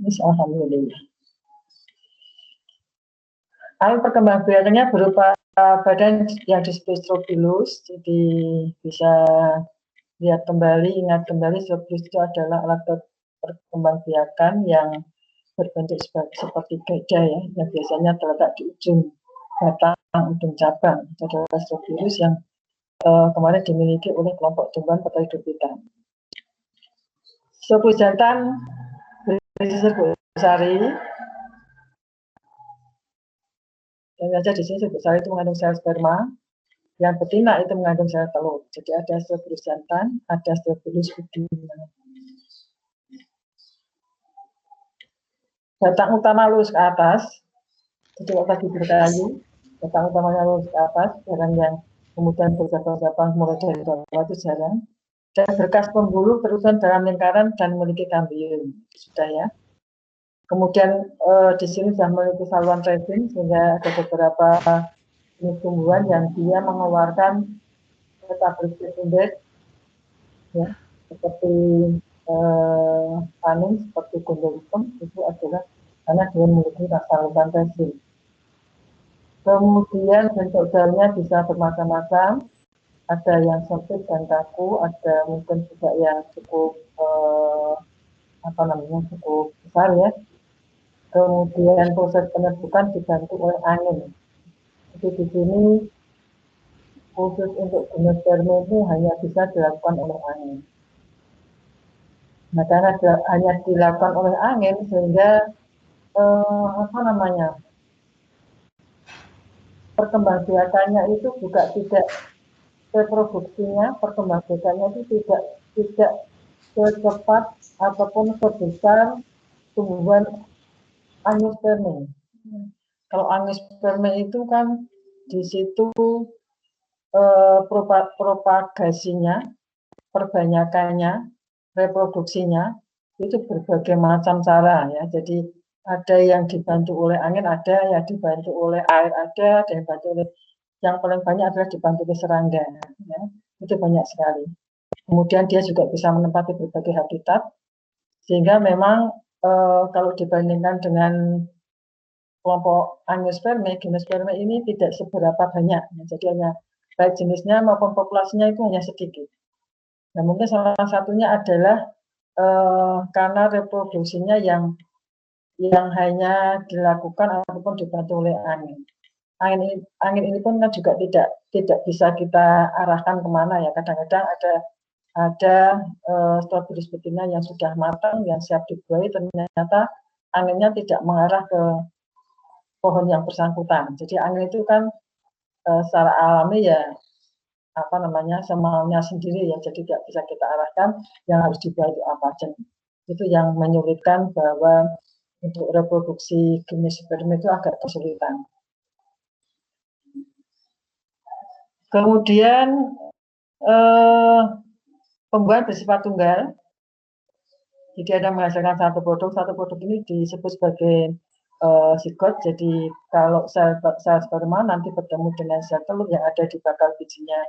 Alhamdulillah. Perkembangbiakannya berupa badan yang disebut strobilus, jadi bisa lihat kembali, ingat kembali, strobilus itu adalah alat perkembangbiakan yang berbentuk seperti gada ya, yang biasanya terletak di ujung batang, ujung cabang. Itu adalah strobilus yang kemarin dimiliki oleh kelompok tumbuhan Pteridophyta. Strobilus jantan berisi serbuk sari. Dan saja di sini serbuk sari itu mengandung sel sperma, yang betina itu mengandung sel telur. Jadi ada strobilus jantan, ada strobilus betina. Batang utama lurus ke atas, jadi kalau tadi berkayu, batang utamanya lurus ke atas, jarang yang kemudian bercabang-cabang mulai dari bawah itu jarang. Dan berkas pembuluh terusan dalam lingkaran dan memiliki kambium, sudah ya. Kemudian di sini sudah memiliki saluran resin, sehingga ada beberapa jenis tumbuhan yang dia mengeluarkan metabolisme index, ya, seperti panin, seperti gondolikum, itu adalah karena dia memiliki saluran resin. Kemudian bentuk daunnya bisa bermacam-macam, ada yang sempit dan kaku, ada mungkin juga yang cukup cukup besar ya. Kemudian proses penyerbukan dibantu oleh angin. Jadi di sini khusus untuk gimnosperme itu hanya bisa dilakukan oleh angin. Nah, karena hanya dilakukan oleh angin sehingga perkembangbiakannya itu juga tidak, reproduksinya, perkembangbiakannya itu tidak secepat ataupun sebesar tumbuhan angiosperme. Kalau angiosperme itu kan di situ propagasinya, perbanyakannya, reproduksinya itu berbagai macam cara ya. Jadi ada yang dibantu oleh angin, ada yang dibantu oleh air, ada yang dibantu oleh, yang paling banyak adalah dibantu oleh serangga ya. Itu banyak sekali. Kemudian dia juga bisa menempati berbagai habitat, sehingga memang kalau dibandingkan dengan kelompok angiosperme, gimnosperme ini tidak seberapa banyak. Jadi hanya baik jenisnya maupun populasinya itu hanya sedikit. Nah, mungkin salah satunya adalah karena reproduksinya yang hanya dilakukan ataupun dibantu oleh angin. Angin ini pun kan juga tidak bisa kita arahkan kemana ya. Kadang-kadang ada strobilus betina yang sudah matang, yang siap dibuahi, ternyata anginnya tidak mengarah ke pohon yang bersangkutan. Jadi angin itu kan secara alami ya semaunya sendiri ya, jadi tidak bisa kita arahkan yang harus dibuat itu apa. Dan itu yang menyulitkan bahwa untuk reproduksi gimnosperme itu agak kesulitan. Kemudian pembuahan bersifat tunggal, jadi ada menghasilkan satu produk ini disebut sebagai zigot. Jadi kalau sel sperma nanti bertemu dengan sel telur yang ada di bakal bijinya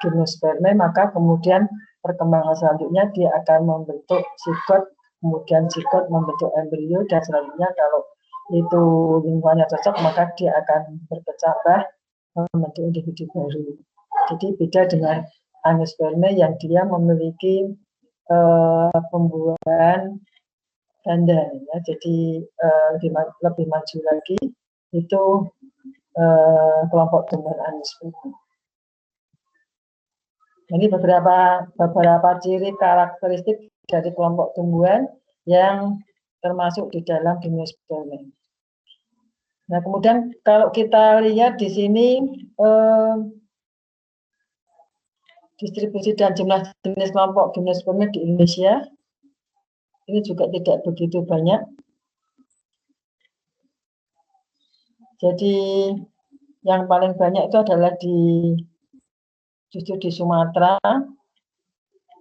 gimnosperme, maka kemudian perkembangan selanjutnya dia akan membentuk zigot, kemudian zigot membentuk embrio, dan selanjutnya kalau itu lingkungannya cocok maka dia akan berkecambah membentuk individu baru. Jadi beda dengan angiosperme yang dia memiliki pembuahan ganda ya. Jadi lebih maju lagi itu kelompok tumbuhan angiosperme. Ini beberapa ciri karakteristik dari kelompok tumbuhan yang termasuk di dalam gimnosperme. Nah, kemudian kalau kita lihat di sini distribusi dan jumlah jenis kelompok gimnosperme di Indonesia ini juga tidak begitu banyak. Jadi yang paling banyak itu adalah justru di Sumatera,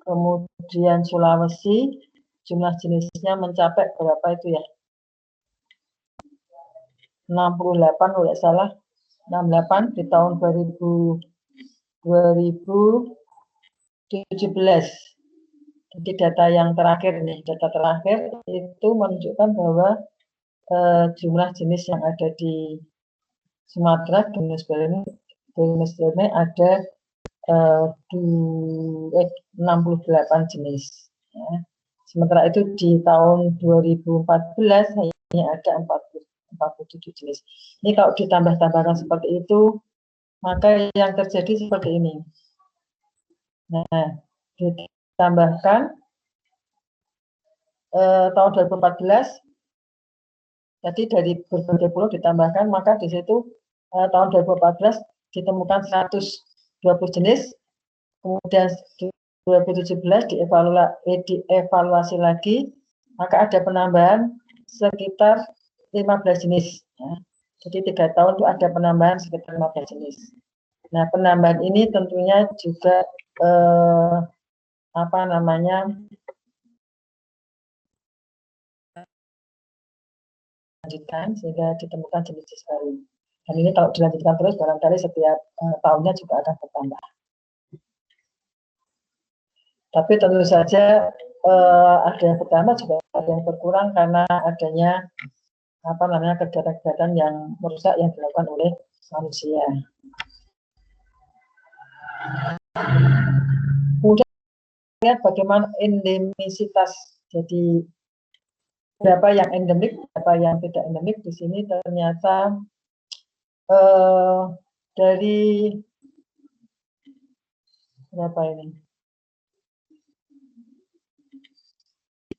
kemudian Sulawesi, jumlah jenisnya mencapai berapa itu ya? 68 kalau tidak salah, 68 di tahun 2017. Jadi data yang terakhir nih, data terakhir itu menunjukkan bahwa jumlah jenis yang ada di Sumatera Gymnospermae ada 68 jenis. Ya. Sementara itu di tahun 2014 hanya ada 47 jenis. Ini kalau ditambah-tambahkan seperti itu, maka yang terjadi seperti ini. Nah, ditambahkan tahun 2014, jadi dari berbagai pulau ditambahkan, maka di situ tahun 2014 ditemukan 120 jenis, kemudian 2017 dievaluasi lagi, maka ada penambahan sekitar 15 jenis. Ya. Jadi 3 tahun itu ada penambahan sekitar 15 jenis. Nah, penambahan ini tentunya juga lanjutkan sehingga ditemukan jenis-jenis baru. Dan ini kalau dilanjutkan terus barangkali setiap tahunnya juga akan bertambah. Tapi tentu saja ada yang bertambah juga ada yang berkurang karena adanya kegiatan-kegiatan yang merusak yang dilakukan oleh manusia. Kemudian lihat bagaimana endemisitas. Jadi berapa yang endemik, berapa yang tidak endemik. Di sini ternyata dari berapa ini?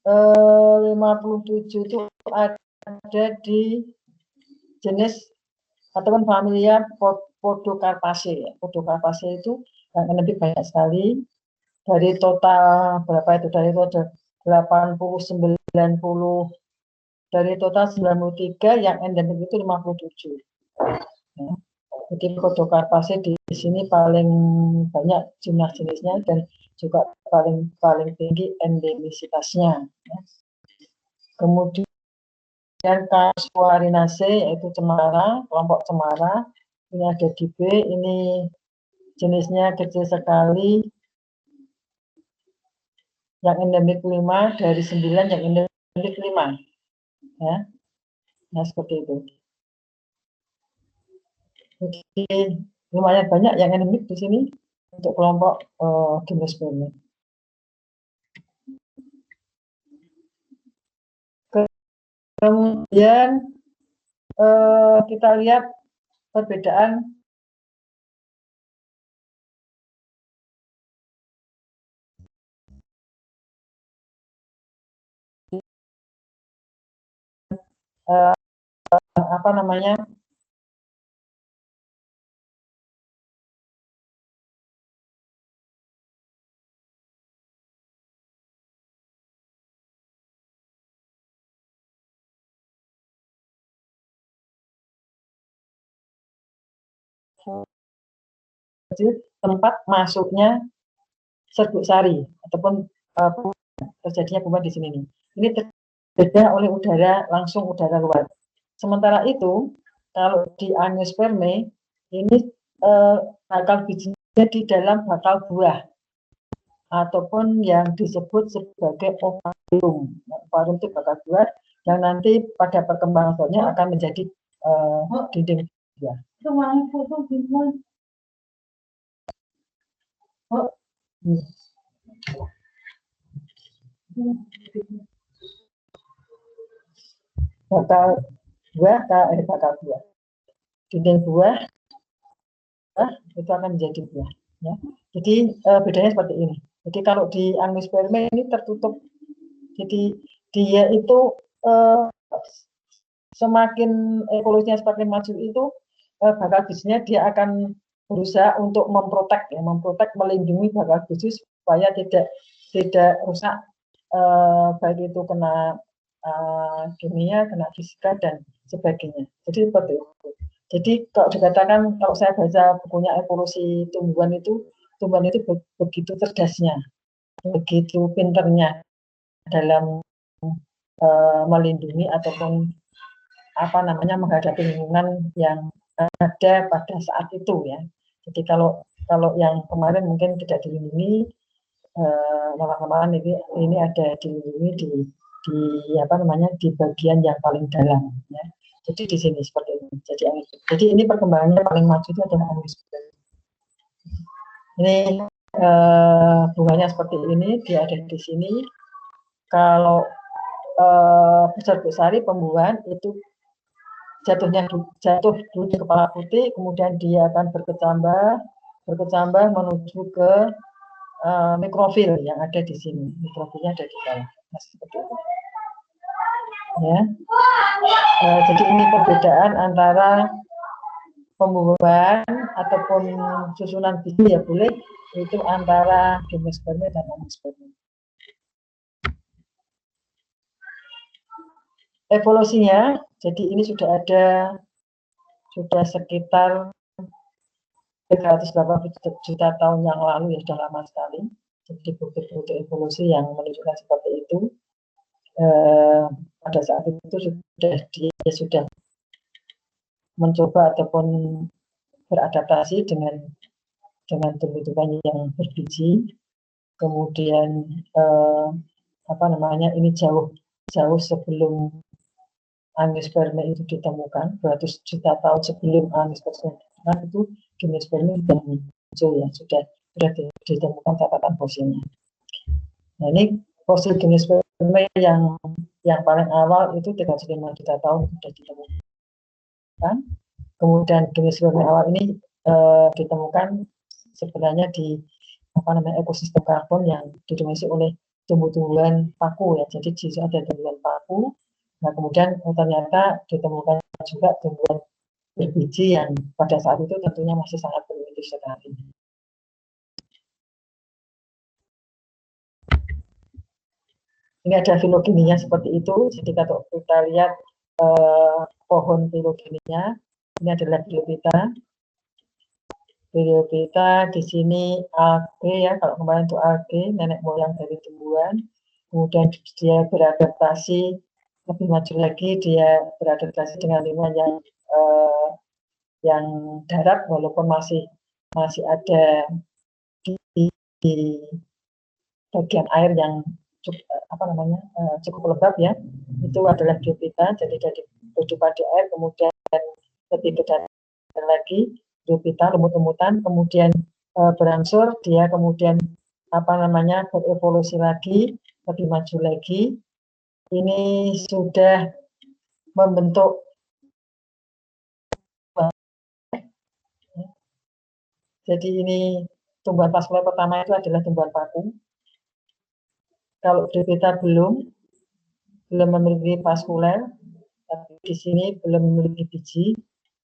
57 itu ada di jenis ataupun familia Podocarpaceae. Podocarpaceae itu yang endemik banyak sekali. Dari total berapa itu? Dari total 80, 90, dari total 93 yang endemik itu 57. Ya. Jadi Podocarpaceae di sini paling banyak jumlah jenisnya dan juga paling tinggi endemisitasnya. Ya. Kemudian Casuarinaceae yaitu cemara, kelompok cemara. Ini ada di B, ini jenisnya kecil sekali. Yang endemik 5 dari 9 yang endemik 5. Ya. Nah, seperti itu. Jadi lumayan banyak yang endemik di sini untuk kelompok Gymnospermae. Kemudian kita lihat perbedaan tempat masuknya serbuk sari ataupun terjadinya kuman di sini nih. Ini berbeda oleh udara langsung, udara luar. Sementara itu kalau di Angiospermae ini bakal bijinya di dalam bakal buah ataupun yang disebut sebagai ovarium. Ovarium itu bakal buah yang nanti pada perkembangan buahnya akan menjadi dinding buah. Bakal buah, dinding buah itu akan menjadi buah. Ya. Jadi bedanya seperti ini. Jadi kalau di Angiospermae ini tertutup, jadi dia itu semakin evolusinya semakin maju itu bakal bijinya dia akan berusaha untuk memprotek, melindungi bakal biji supaya tidak rusak, baik itu kena kimia, kena fisika dan sebagainya. Jadi seperti itu. Jadi kalau dikatakan, kalau saya baca bukunya evolusi tumbuhan itu begitu cerdasnya, begitu pinternya dalam melindungi ataupun menghadapi lingkungan yang ada pada saat itu ya. Jadi kalau yang kemarin mungkin tidak dilindungi, lama-lama ini ada dilindungi di bagian yang paling dalam ya. Jadi di sini seperti ini. Jadi ini perkembangannya paling maju itu adalah angiospermia. Ini bunganya seperti ini, dia ada di sini. Kalau besar-besari pembuahan itu jatuh dulu di kepala putih, kemudian dia akan berkecambah menuju ke mikrofil yang ada di sini. Mikrofilnya ada di dalam. Seperti itu. Ya. Jadi ini perbedaan antara pembuahan ataupun susunan biji ya boleh itu antara gimnospermia dan angiospermia. Evolusinya, jadi ini sudah sekitar 380 juta tahun yang lalu ya, sudah lama sekali. Jadi bukti-bukti evolusi yang menunjukkan seperti itu. Pada saat itu dia sudah mencoba ataupun beradaptasi dengan tumbuh-tumbuhan yang berbiji. Kemudian ini jauh sebelum angiospermia itu ditemukan, 200 juta tahun sebelum angiospermia itu gimnospermia sudah muncul ya, sudah ditemukan catatan fosilnya. Nah ini fosil gimnospermia yang paling awal itu 35 juta tahun sudah ditemukan. Kemudian gimnospermia awal ini ditemukan sebenarnya di ekosistem karbon yang didominasi oleh tumbuh-tumbuhan paku ya. Jadi di situ ada tumbuhan paku. Nah kemudian ternyata ditemukan juga tumbuhan berbiji yang pada saat itu tentunya masih sangat primitif sekali. Ini ada filogeninya seperti itu. Jadi kalau kita lihat pohon filogeninya, ini adalah Bryophyta. Bryophyta di sini algae ya, kalau kemarin itu algae, nenek moyang dari tumbuhan. Kemudian dia beradaptasi lebih maju lagi, dia beradaptasi dengan lingkungan yang darat, walaupun masih ada di bagian air yang cukup lembab ya. Itu adalah Bryophyta, jadi dari kehidupan di air, kemudian lebih ke dalam lagi Bryophyta, lumut-lumutan, kemudian berangsur dia kemudian berevolusi lagi, lebih maju lagi. Ini sudah membentuk jadi ini tumbuhan vaskuler pertama itu adalah tumbuhan paku. Kalau Bryophyta belum memiliki vaskuler, tapi di sini belum memiliki biji.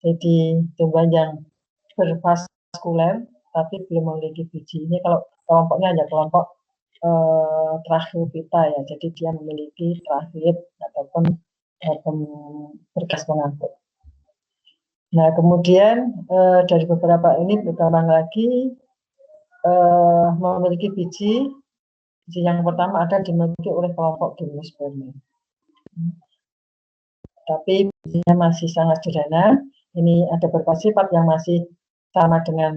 Jadi tumbuhan yang bervaskuler tapi belum memiliki biji. Ini kalau kelompoknya hanya kelompok Tracheophyta ya. Jadi dia memiliki tracheit ataupun berkas pengangkut. Nah kemudian dari beberapa ini berkembang lagi memiliki biji. Biji yang pertama ada dimiliki oleh kelompok gimnospermia. Tapi bijinya masih sangat sederhana. Ini ada beberapa sifat yang masih sama dengan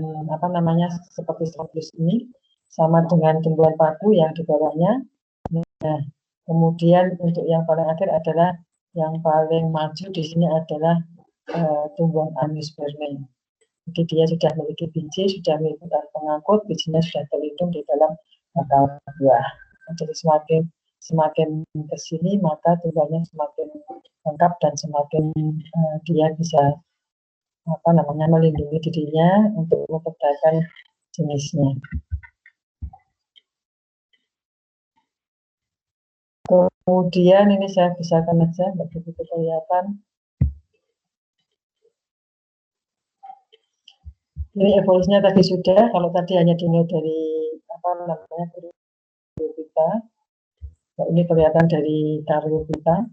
seperti Stropus ini, sama dengan tumbuhan paku yang di bawahnya. Nah, kemudian untuk yang paling akhir adalah yang paling maju di sini adalah tumbuhan angiospermia. Jadi dia sudah memiliki biji, sudah memiliki pengangkut, bijinya sudah terlindung di dalam bakal buah. Jadi semakin ke sini maka tumbuhannya semakin lengkap dan semakin dia bisa melindungi dirinya untuk mempertahankan jenisnya. Kemudian ini saya besarkan aja begitu kelihatan. Ini evolusinya tadi sudah, kalau tadi hanya dinilai dari Bryophyta. Nah, ini kelihatan dari Caryophyta,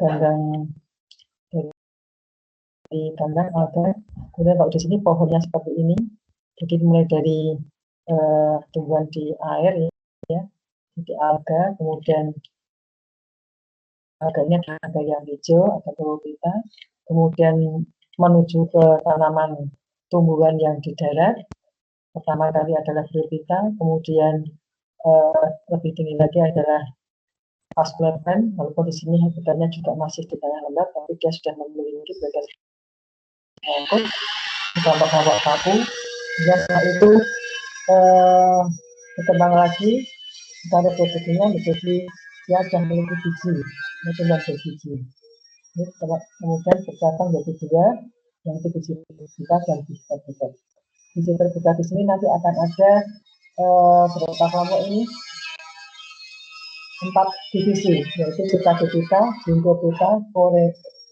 ganggang dari ganggang alga. Kemudian kalau di sini pohonnya seperti ini. Jadi mulai dari tumbuhan di air ya, jadi alga, kemudian alganya alga yang hijau atau Bryophyta, kemudian menuju ke tanaman tumbuhan yang di darat. Pertama kali adalah Bryophyta, kemudian lebih tinggi lagi adalah vascular band, walaupun di sini habitatnya juga masih di tanah lembab, tapi dia sudah memiliki bagian lengkut, kelompok-kelompok kaku. Dan setelah itu berkembang lagi, pada reproduksinya menjadi dia sudah memiliki biji, tumbuhan berbiji. Ini kemudian bercabang menjadi dua, yang itu biji terbuka dan biji terbuka. Biji terbuka di sini nanti akan ada berapa kelompok ini? 4 divisi, yaitu Phytagophyta, Ginkgophyta,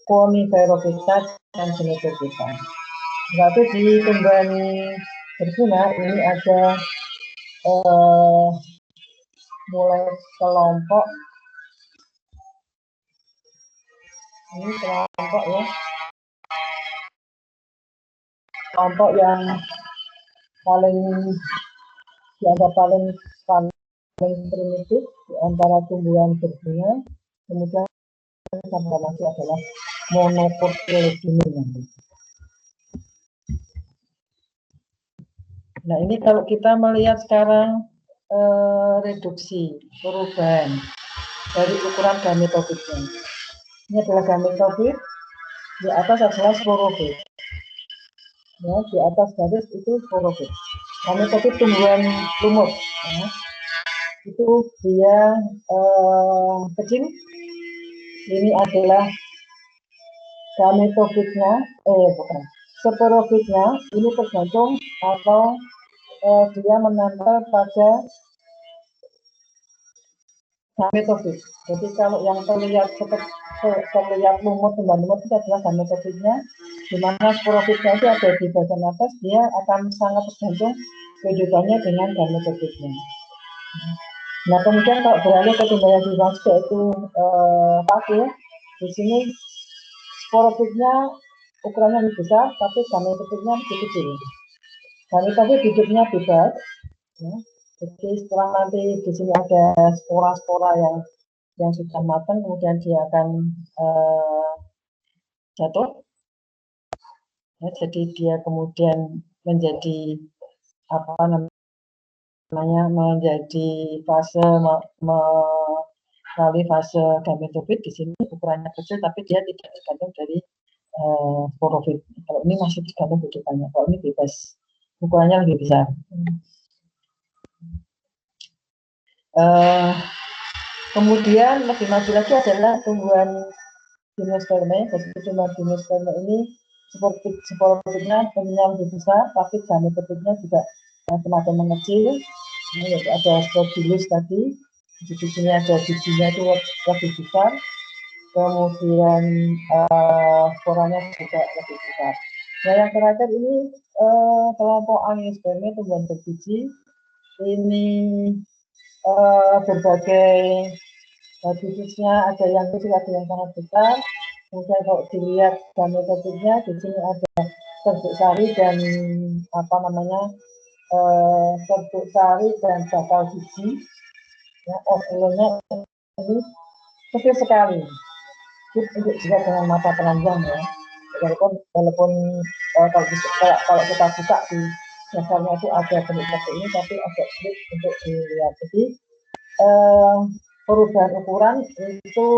Coniferophyta, dan Genophyta. Berarti di tumbuhan berbunga ini ada mulai kelompok ini kelompok ya, kelompok yang paling dianggap paling primitif di antara tumbuhan berbunga. Kemudian tambah lagi adalah monocotyledone nanti. Nah, ini kalau kita melihat sekarang reduksi perubahan dari ukuran gametofitnya. Ini adalah gametofit, di atas adalah sporofit. Ya, di atas garis itu sporofit. Gametofit tumbuhan lumut. Ya. Itu dia kecil. Ini adalah gametofitnya, bukan. Sporofitnya ini tergantung atau dia menempel pada gametofit. Jadi kalau yang terlihat lumut, tumbuhan lumut itu adalah gametofitnya, di mana sporofitnya itu ada di bagian atas, dia akan sangat tergantung kehidupannya dengan gametofitnya. Nah, kemudian kalau beralih ke tumbuhan yang yaitu paku, di sini sporofitnya ukurannya lebih besar, tapi gametofitnya lebih kecil. Gametofit hidupnya bebas. Ya. Jadi setelah nanti di sini ada spora-spora yang sudah matang, kemudian dia akan jatuh. Ya, jadi dia kemudian menjadi apa namanya, menjadi fase melalui fase gametofit. Di sini ukurannya kecil, tapi dia tidak tergantung dari sporofit. Kalau ini masih tergantung hidupannya, kalau ini bebas, ukurannya lebih besar. Kemudian lebih maju lagi adalah tumbuhan gimnosperme. Jadi tumbuhan gimnosperme ini sporofitnya bentuknya lebih besar, tapi gametofitnya juga semakin mengecil. Ini ada Aspergillus tadi, di sini ada bijinya itu lebih besar, kemudian sporanya juga lebih besar. Nah, yang terakhir ini kelompok Angiosperme, tumbuhan berbiji. Ini berbagai bijinya, ada yang kecil, ada yang sangat besar. Kemudian kalau dilihat gametofitnya, di sini ada serbuk sari dan apa namanya, serbuk sari dan bakal biji. Ya, ovulonya ini kecil sekali. Untuk juga dengan mata telanjang ya. Walaupun kalau kita buka di dasarnya itu ada bentuk seperti ini, tapi agak sulit untuk dilihat. Jadi perubahan ukuran itu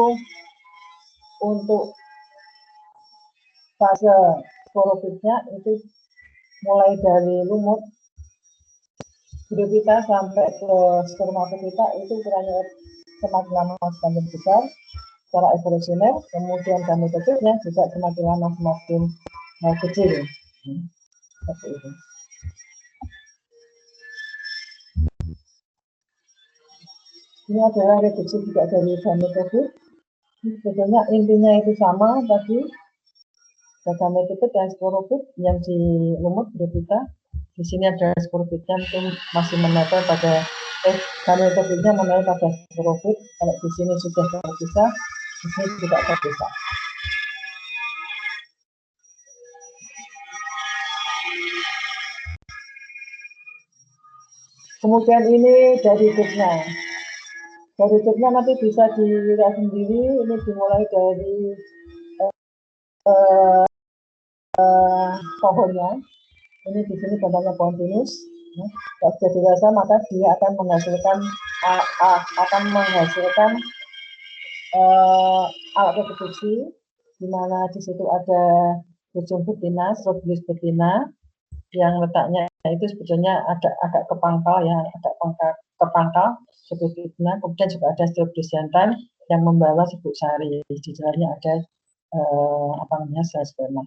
untuk fase sporofitnya itu mulai dari lumut brophyta sampai ke spermatofita, itu ukurannya semakin lama semakin besar secara evolusioner. Kemudian gametofitnya juga semakin lama semakin kecil. Seperti itu. Ini adalah reduksi juga dari gametofit. Sebetulnya intinya itu sama tadi, gametofit dan sporofit yang di lumut brophyta. Di sini ada sporofitnya itu masih menempel pada gametofitnya menempel pada sporofit. Kalau di sini sudah terpisah, di sini tidak terpisah. Kemudian ini dari hidupnya. Dari hidupnya nanti bisa dilihat sendiri. Ini dimulai dari pohonnya. Ini di sini contohnya pohon pinus. Kalau sudah dewasa maka dia akan menghasilkan alat reproduksi, di mana di situ ada ujung betina, strobilus betina, yang letaknya itu sebetulnya agak kepangkal ya, kepangkal seperti betina. Kemudian juga ada strobilus jantan yang membawa serbuk sari. Di dalamnya ada sel sperma.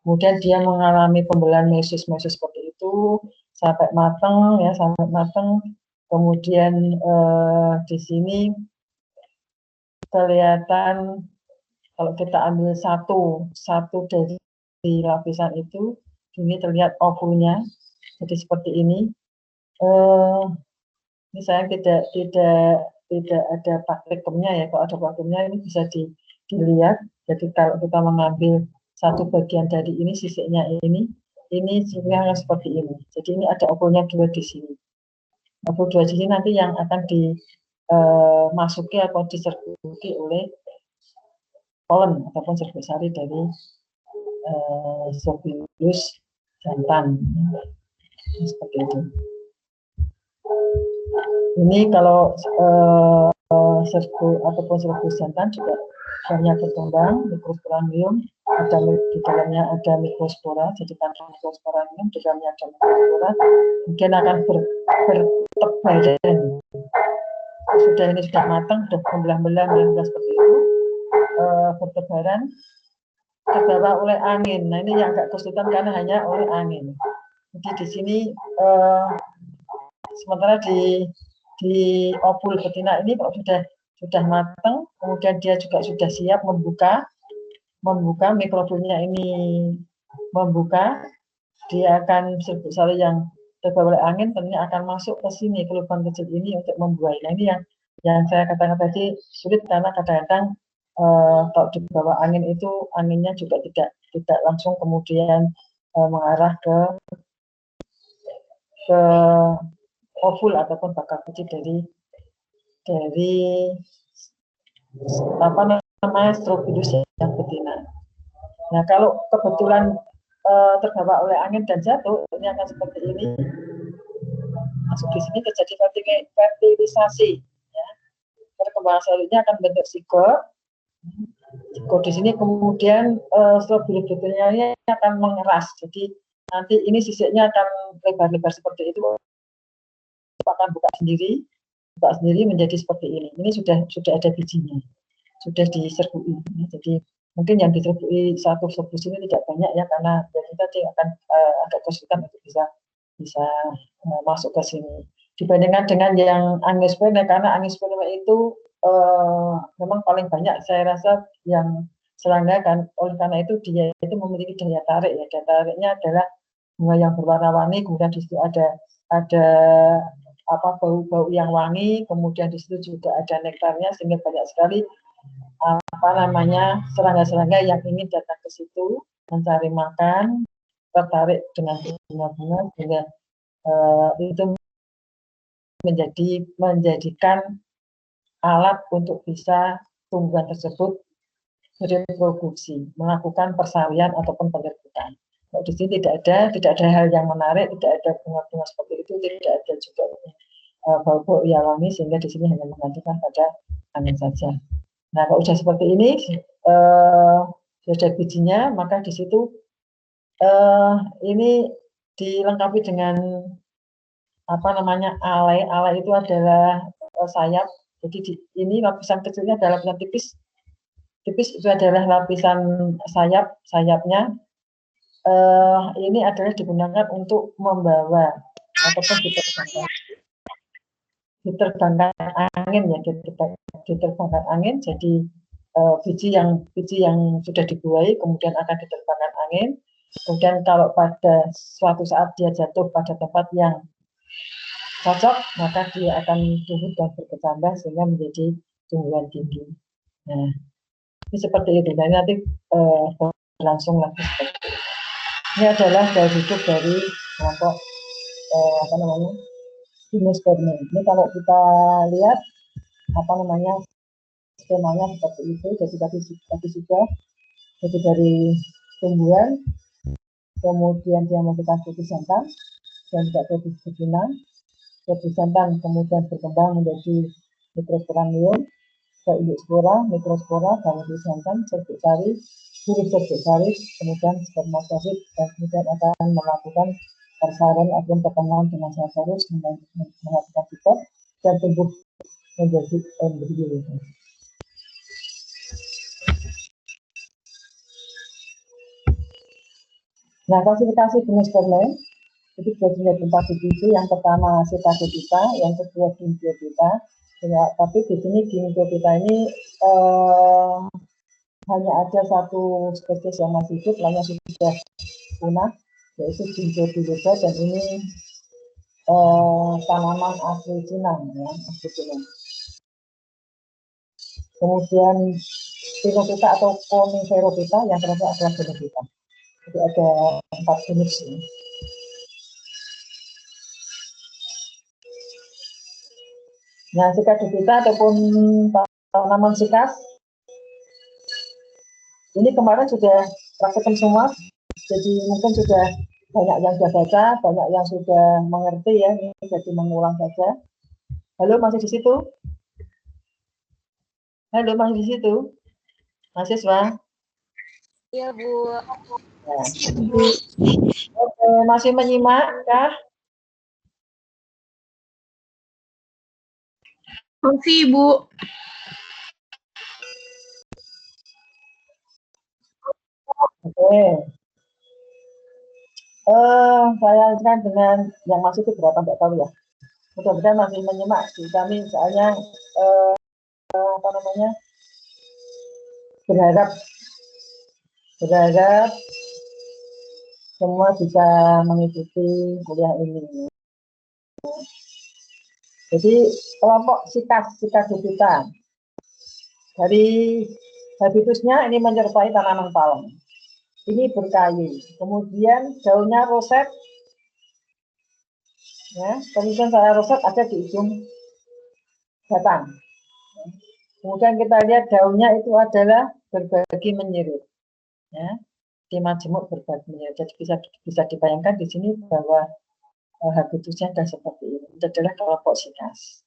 Kemudian dia mengalami pembelahan meiosis seperti itu sampai matang ya, sampai matang. Kemudian di sini kelihatan kalau kita ambil satu dari lapisan itu, ini terlihat ovulnya. Jadi seperti ini. Ini saya tidak ada praktikumnya ya. Kalau ada praktikumnya ini bisa dilihat. Jadi kalau kita mengambil satu bagian dari ini, sisiknya ini sebenarnya seperti ini. Jadi ini ada ovulnya 2 di sini. Ovul 2 di sini nanti yang akan dimasuki atau diserbuki oleh polen ataupun serbuk sari dari strobilus jantan. Seperti itu. Ini kalau serbuk ataupun serbuk jantan juga banyak berkembang, mikrosporangium, di dalamnya ada mikrospora, jadi kandung mikrosporangium, di dalamnya ada mikrospora, mungkin akan bertebaran. Sudah ini sudah matang, sudah membelah-belah seperti itu, bertebaran, terbawa oleh angin. Nah ini yang agak kesulitan karena hanya oleh angin. Jadi di sini sementara di ovul betina ini kalau sudah matang, kemudian dia juga sudah siap membuka mikrofilnya ini membuka, dia akan serbuk sari yang terbawa oleh angin tentunya akan masuk ke sini, ke lubang kecil ini untuk membuai. Nah ini yang saya katakan tadi sulit karena kadang-kadang kalau di bawah angin itu anginnya juga tidak langsung kemudian mengarah ke ovul ataupun bakal kecil dari strobilus yang betina. Nah kalau kebetulan terbawa oleh angin dan jatuh, ini akan seperti ini. Masuk di sini terjadi fertilisasi. Ya. Perkembangan selanjutnya akan bentuk zigot. Zigot di sini kemudian strobilus betinanya akan mengeras. Jadi nanti ini sisiknya akan lebar-lebar seperti itu, akan buka sendiri menjadi seperti ini. Ini sudah ada bijinya, sudah diserbui. Jadi mungkin yang diserbui satu serbuk ini tidak banyak ya, karena jadi tadi akan agak kesulitan untuk bisa masuk ke sini. Dibandingkan dengan yang angiosperma, karena angiosperma itu memang paling banyak saya rasa yang serangga kan, oleh karena itu dia itu memiliki daya tarik ya. Daya tariknya adalah bunga yang berwarna-warni, kemudian di situ ada bau-bau yang wangi, kemudian di situ juga ada nektarnya, sehingga banyak sekali serangga-serangga yang ingin datang ke situ mencari makan, tertarik dengan bunga-bunga, sehingga itu menjadikan alat untuk bisa tumbuhan tersebut bereproduksi, melakukan persalinan ataupun penyerbukan. Di sini tidak ada hal yang menarik, tidak ada bunga-bunga seperti itu, tidak ada juga bau-bau yang wangi, sehingga di sini hanya menggantikan pada angin saja. Nah, kalau sudah seperti ini, sudah bijinya, maka di situ ini dilengkapi dengan alai. Alai itu adalah sayap. Jadi ini lapisan kecilnya adalah lapisan tipis itu adalah lapisan sayapnya. Ini adalah digunakan untuk membawa ataupun diterbangkan angin ya, diterbangkan angin. Jadi biji yang sudah dibuai kemudian akan diterbangkan angin. Kemudian kalau pada suatu saat dia jatuh pada tempat yang cocok, maka dia akan tumbuh dan berkembang sehingga menjadi tumbuhan tinggi. Nah, ini seperti itu. Dan nanti berlangsung lagi seperti itu. Ini adalah gaya hidup dari kelompok Gimnospermae. Ini kalau kita lihat skemanya seperti itu. Jadi tadi sudah jadi dari tumbuhan, kemudian dia membuka kutu jantan, dan juga Tropis betina. Tropis jantan kemudian berkembang menjadi mikrosporangium, ke indukspora, mikrospora, gametes jantan, serbuk sari, huruf serbuk sari, kemudian spermatozoid, dan kemudian akan melakukan persalinan ataupun pertemuan dengan sel-selus menghasilkan sitot dan tumbuh menjadi embrio. Nah, klasifikasi jenis sperma itu jenis 4 divisi. Yang pertama Psittacetida, yang kedua Gingiophyta. Ya, tapi di sini Gingiophyta ini hanya ada satu spesies yang masih hidup, lainnya sudah punah, yaitu Gingiophyta, dan ini tanaman asli Cina, ya, asli Cina. Kemudian Pinophyta atau Coniferophyta, yang terakhir adalah Xenophyta. Jadi ada 4 jenis. Ya. Nah, Cicadophyta ataupun tanaman sikas, ini kemarin sudah praktekan semua, jadi mungkin sudah banyak yang sudah baca, banyak yang sudah mengerti ya, ini jadi mengulang saja. Halo, masih di situ? Halo, masih di situ? Mahasiswa? Iya, Bu. Ya. Oke, masih menyimak kah? Masih, Bu. Oke. Saya lanjutkan dengan yang masih itu berapa nggak tahu ya. Mudah-mudahan masih menyimak di kami, soalnya apa namanya, berharap semua bisa mengikuti kuliah ini. Jadi kelompok Cicadophyta dari habitusnya ini menyerupai tanaman palem. Ini berkayu, kemudian daunnya roset, ya, kemudian saya roset ada di ujung batang. Kemudian kita lihat daunnya itu adalah berbagi menyirip, ya, di majemuk berbagi menyirip. Jadi bisa dibayangkan di sini bahwa habitusnya adalah seperti ini. Itu adalah kelompok sikas.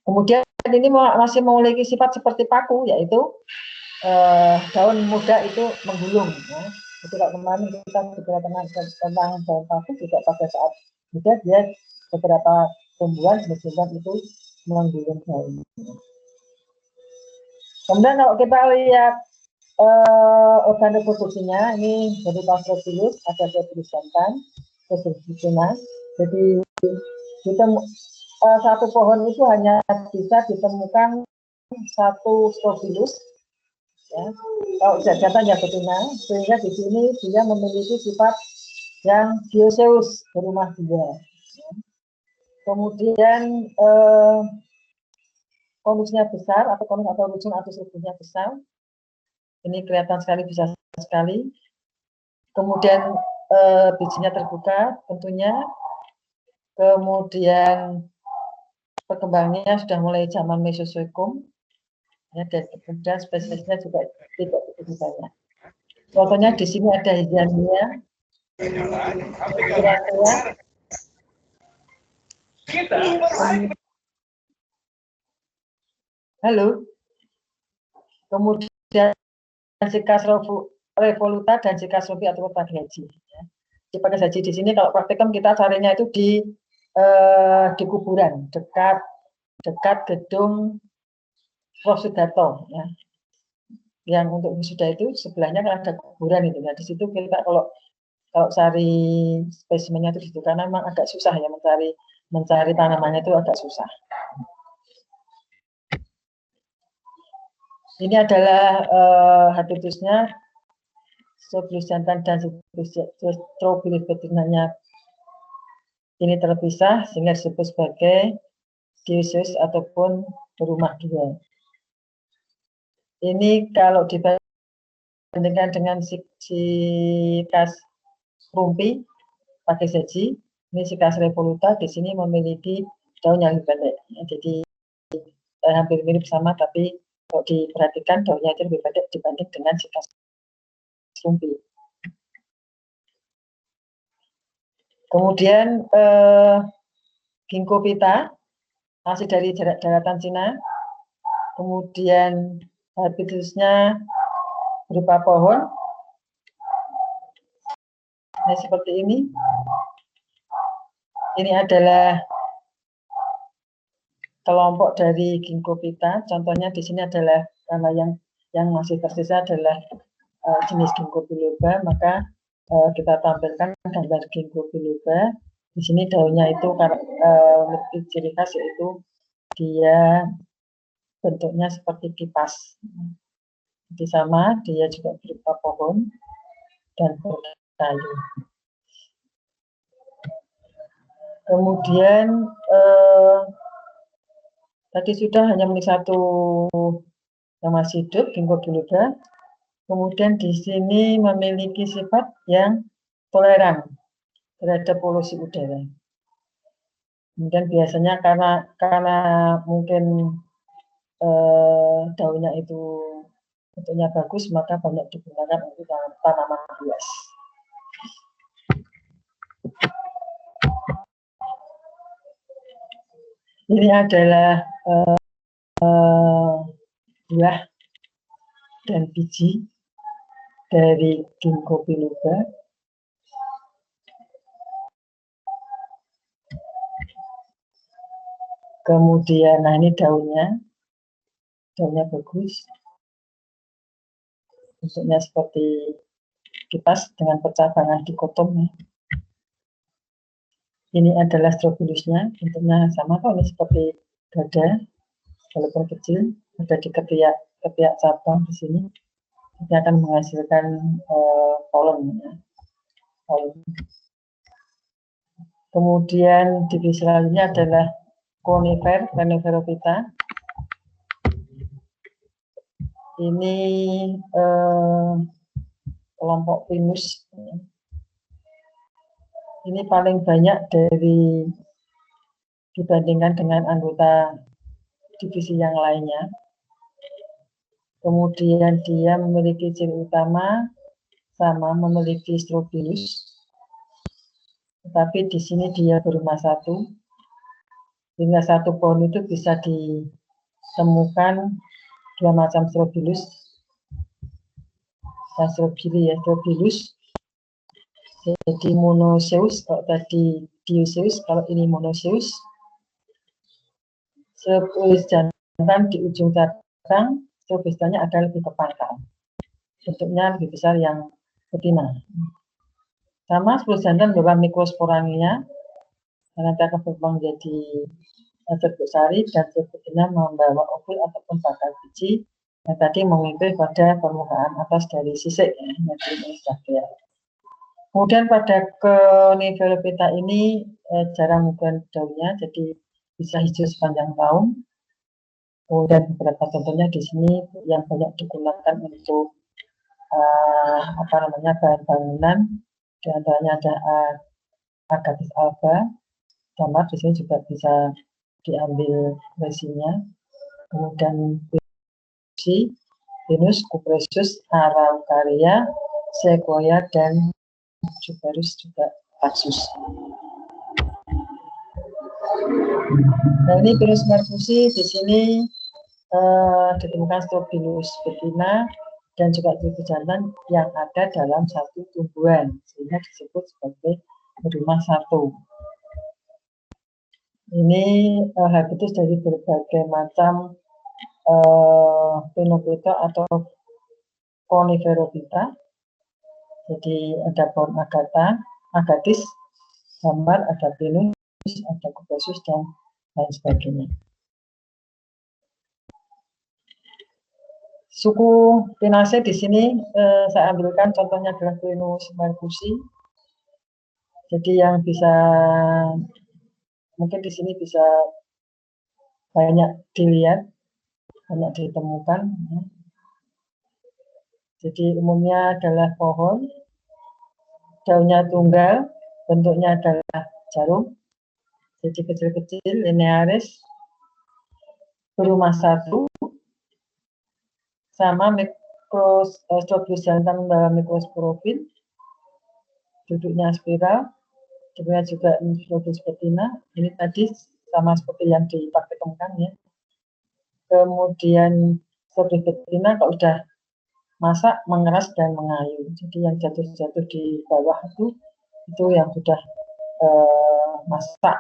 Kemudian ini masih memiliki sifat seperti paku, yaitu daun muda itu menggulung. Ya. Jadi kalau kemarin kita bicara tentang daun paku, juga pada saat muda dia beberapa tumbuhan itu menggulung daun. Kemudian kalau kita lihat organ reproduksinya, ini dari Pastrobulus, ada Stropilus jantan, Stropilus betina. Jadi satu pohon itu hanya bisa ditemukan satu Stropilus, ya. Kalau jantan ya betina, sehingga di sini dia memiliki sifat yang dioecious, berumah dua. Ya. Kemudian konusnya besar atau konus atau runcing atau strukturnya besar. Ini kelihatan sekali, bisa sekali. Kemudian bijinya terbuka tentunya. Kemudian perkembangannya sudah mulai zaman Mesozoikum. Ya, dan kemudian spesiesnya juga tidak begitu banyak. Contohnya di sini ada Hydrangia. Halo. Kemudian Sikas revoluta dan Sikas rovi atau paghaji. Ya. Di paghaji di sini kalau praktikum kita carinya itu di kuburan dekat gedung Prof. Sudarto, ya. Yang untuk wisuda itu sebelahnya kan ada kuburan itu. Nah, di situ kita kalau cari spesimennya itu situ, karena memang agak susah ya mencari tanamannya itu agak susah. Ini adalah habitusnya Stropilus jantan dan Stropilus betinanya ini terpisah sehingga disebut sebagai dioecious ataupun berumah dua. Ini kalau dibandingkan dengan Sikas rumpi pakai saji, ini Sikas revoluta di sini memiliki daun yang lebih pendek. Ya, jadi hampir mirip sama, tapi kalau diperhatikan daunnya itu lebih pendek dibanding dengan Sikas rumpi. Kemudian ginkgo pita, asli dari daratan Cina. Kemudian habitusnya berupa pohon. Nah, seperti ini. Ini adalah kelompok dari ginkgo pita. Contohnya di sini adalah karena yang masih tersisa adalah jenis ginkgo biloba, maka kita tampilkan gambar ginkgo biloba. Di sini daunnya itu ciri khas yaitu dia bentuknya seperti kipas. Jadi sama, dia juga berupa pohon dan berkayu. Kemudian tadi sudah hanya satu yang masih hidup, ginkgo biloba. Kemudian di sini memiliki sifat yang toleran terhadap polusi udara. Kemudian biasanya karena mungkin daunnya itu bentuknya bagus, maka banyak digunakan untuk tanaman hias. Ini adalah buah dan biji dari ginkgo biloba. Kemudian, nah ini daunnya bagus. Bentuknya seperti kipas dengan percabangan dikotom. Ini adalah strobilusnya, bentuknya sama kok, ini seperti dada, walaupun kecil, ada di ketiak cabang di sini. Ini akan menghasilkan polen. Kemudian divisi selanjutnya adalah conifer, Coniferophyta. Ini kelompok pinus. Ini paling banyak dibandingkan dengan anggota divisi yang lainnya. Kemudian dia memiliki ciri utama sama memiliki strobilus. Tetapi di sini dia berumah satu. Sehingga satu pohon itu bisa ditemukan dua macam strobilus. Strobilus. Jadi monocotyledonous, kalau tadi dioecious, kalau ini monocotyledonous. Strobilus jantan di ujung cabang, strobilusnya ada lebih ke pangkal. Bentuknya lebih besar yang betina. Sama strobilus jantan membawa mikrosporangia, karena akan berkembang menjadi serbuk sari, dan strobilus betina membawa ovul ataupun bakal biji yang tadi mengimpil pada permukaan atas dari sisik. Kemudian pada Coniferophyta ini jarang bukan daunnya, jadi bisa hijau sepanjang tahun. Kemudian beberapa contohnya di sini yang banyak digunakan untuk bahan bangunan. Di antaranya ada Agathis alba, gambar di sini juga bisa diambil resinnya. Kemudian Venus, Cupressus, Araucaria, Sequoia, dan Cuperus juga Taxus. Nah, ini Pinus mercusi di sini ditemukan strobilus betina dan juga strobilus jantan yang ada dalam satu tumbuhan, sehingga disebut sebagai berumah satu. Ini habitus dari berbagai macam Pinophyta atau Coniferophyta. Jadi ada pohon agathis, gambar, ada pinus, ada Cupressus, dan lain sebagainya. Suku Pinaceae di sini saya ambilkan contohnya adalah Pinus mercusi. Jadi yang bisa mungkin di sini bisa banyak dilihat, banyak ditemukan. Jadi umumnya adalah pohon, daunnya tunggal, bentuknya adalah jarum, jadi kecil-kecil, linearis, berumah satu, sama strobilus jantan membawa mikrosporofil, duduknya spiral, Demikian juga Inflodus betina, ini tadi sama seperti yang dipraktikkan ya. Kemudian Inflodus betina kalau udah masak, mengeras dan mengayu. Jadi yang jatuh-jatuh di bawah itu yang sudah masak.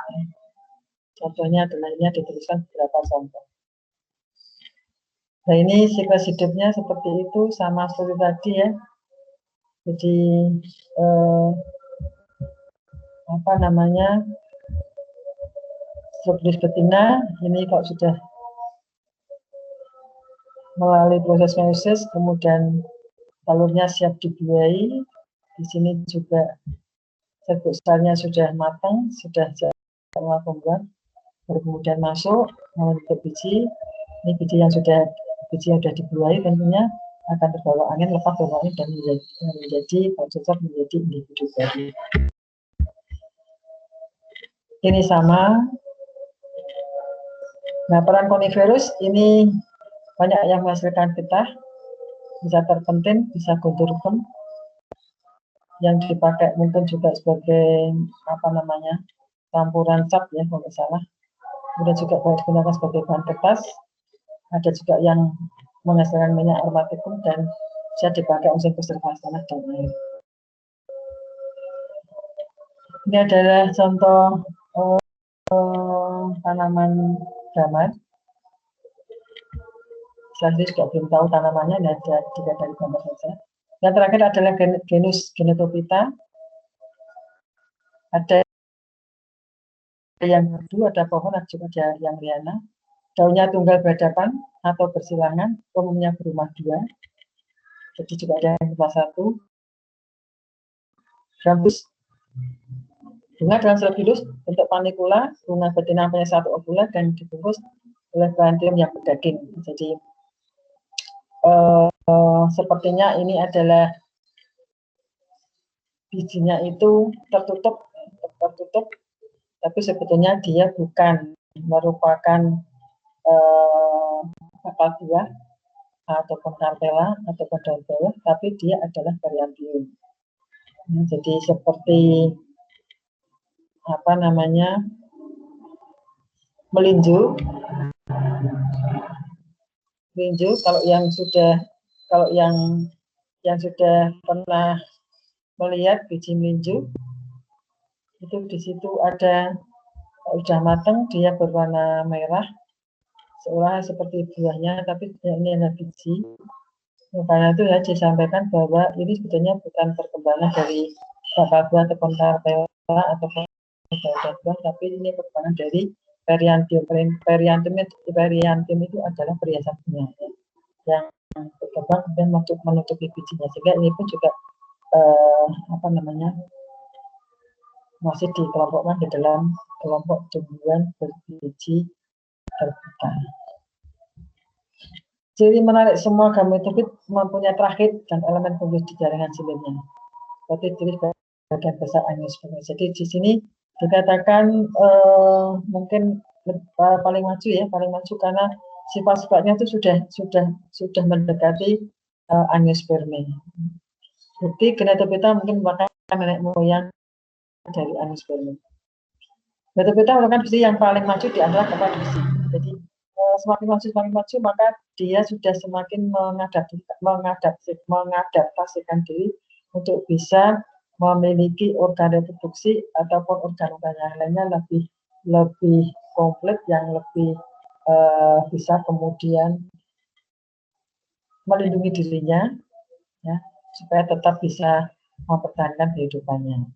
Contohnya adalah ini dituliskan beberapa contoh. Nah ini siklus hidupnya seperti itu sama seperti tadi ya. Jadi apa namanya, Inflodus betina ini kalau sudah melalui proses meiosis, kemudian telurnya siap dibuahi. Di sini juga selnya sudah matang, sudah jadwal pembuat, baru kemudian masuk membentuk biji. Ini biji yang sudah dibuahi tentunya akan terbawa angin, lepas terbawa angin dan menjadi cocok menjadi individu baru. Ini sama. Nah, peran koniferus ini banyak yang menghasilkan getah, bisa terpentin, bisa gontorukem, yang dipakai mungkin juga sebagai apa namanya, campuran cat ya kalau nggak salah. Kemudian juga digunakan sebagai bahan kertas. Ada juga yang menghasilkan minyak aromatikum dan bisa dipakai untuk konservasi tanah dan air. Ini adalah contoh tanaman damar. Saya juga belum tahu tanamannya, ada juga dari gambar saja. Yang terakhir adalah genus Genetophyta. Ada yang merdu, ada pohon, ada juga yang liana. Daunnya tunggal berhadapan atau bersilangan, umumnya berumah dua. Jadi juga ada yang rumah satu. Gambus bunga dalam selebilus bentuk panicula, bunga betina punya satu ovula dan dibungkus oleh bahan yang berdaging. Jadi sepertinya ini adalah bijinya itu tertutup, tapi sebetulnya dia bukan merupakan bakal buah ataupun kartela ataupun daun bawah, tapi dia adalah variantium. Nah, jadi seperti apa namanya, melinju kalau yang sudah pernah melihat biji melinju itu di situ ada, udah matang dia berwarna merah seolah seperti buahnya, tapi ini adalah biji. Karena itu ya disampaikan bahwa ini sebetulnya bukan perkembangan dari bakal buah ataupun kartela ataupun daun buah, tapi ini perkembangan dari periantium. Periantium itu adalah perhiasan bunga yang berkembang dan menutupi bijinya, sehingga ini pun juga apa namanya, masih dikelompokkan di dalam kelompok tumbuhan berbiji terbuka. Ciri menarik semua gametofit mempunyai trakit dan elemen pembuluh di jaringan silirnya. Seperti tulis bagian besar angiosperma. Jadi di sini dikatakan mungkin paling maju karena sifat-sifatnya itu sudah mendekati angiosperma. Bukti Genetophyta mungkin merupakan nenek moyang dari angiosperma. Genetophyta merupakan biji yang paling maju di antara keempat biji. Jadi semakin maju maka dia sudah semakin mengadaptasikan diri untuk bisa memiliki organ reproduksi ataupun organ-organ yang lainnya lebih komplit, yang lebih bisa kemudian melindungi dirinya ya, supaya tetap bisa mempertahankan kehidupannya.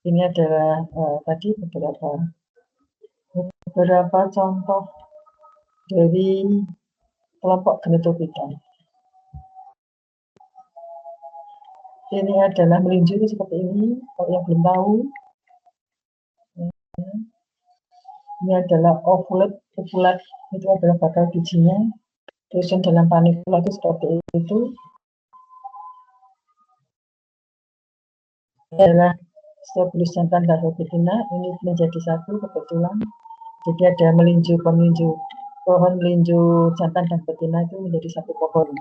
Ini adalah tadi beberapa contoh dari kelompok Genetophyta. Ini adalah melinju seperti ini, kalau yang belum tahu. Ini adalah ovulat, itu adalah bakal bijinya. Terus dalam panicula itu seperti itu. Ini adalah Stropilus jantan dan betina, ini menjadi satu kebetulan. Jadi ada pohon melinju jantan dan betina itu menjadi satu pohon.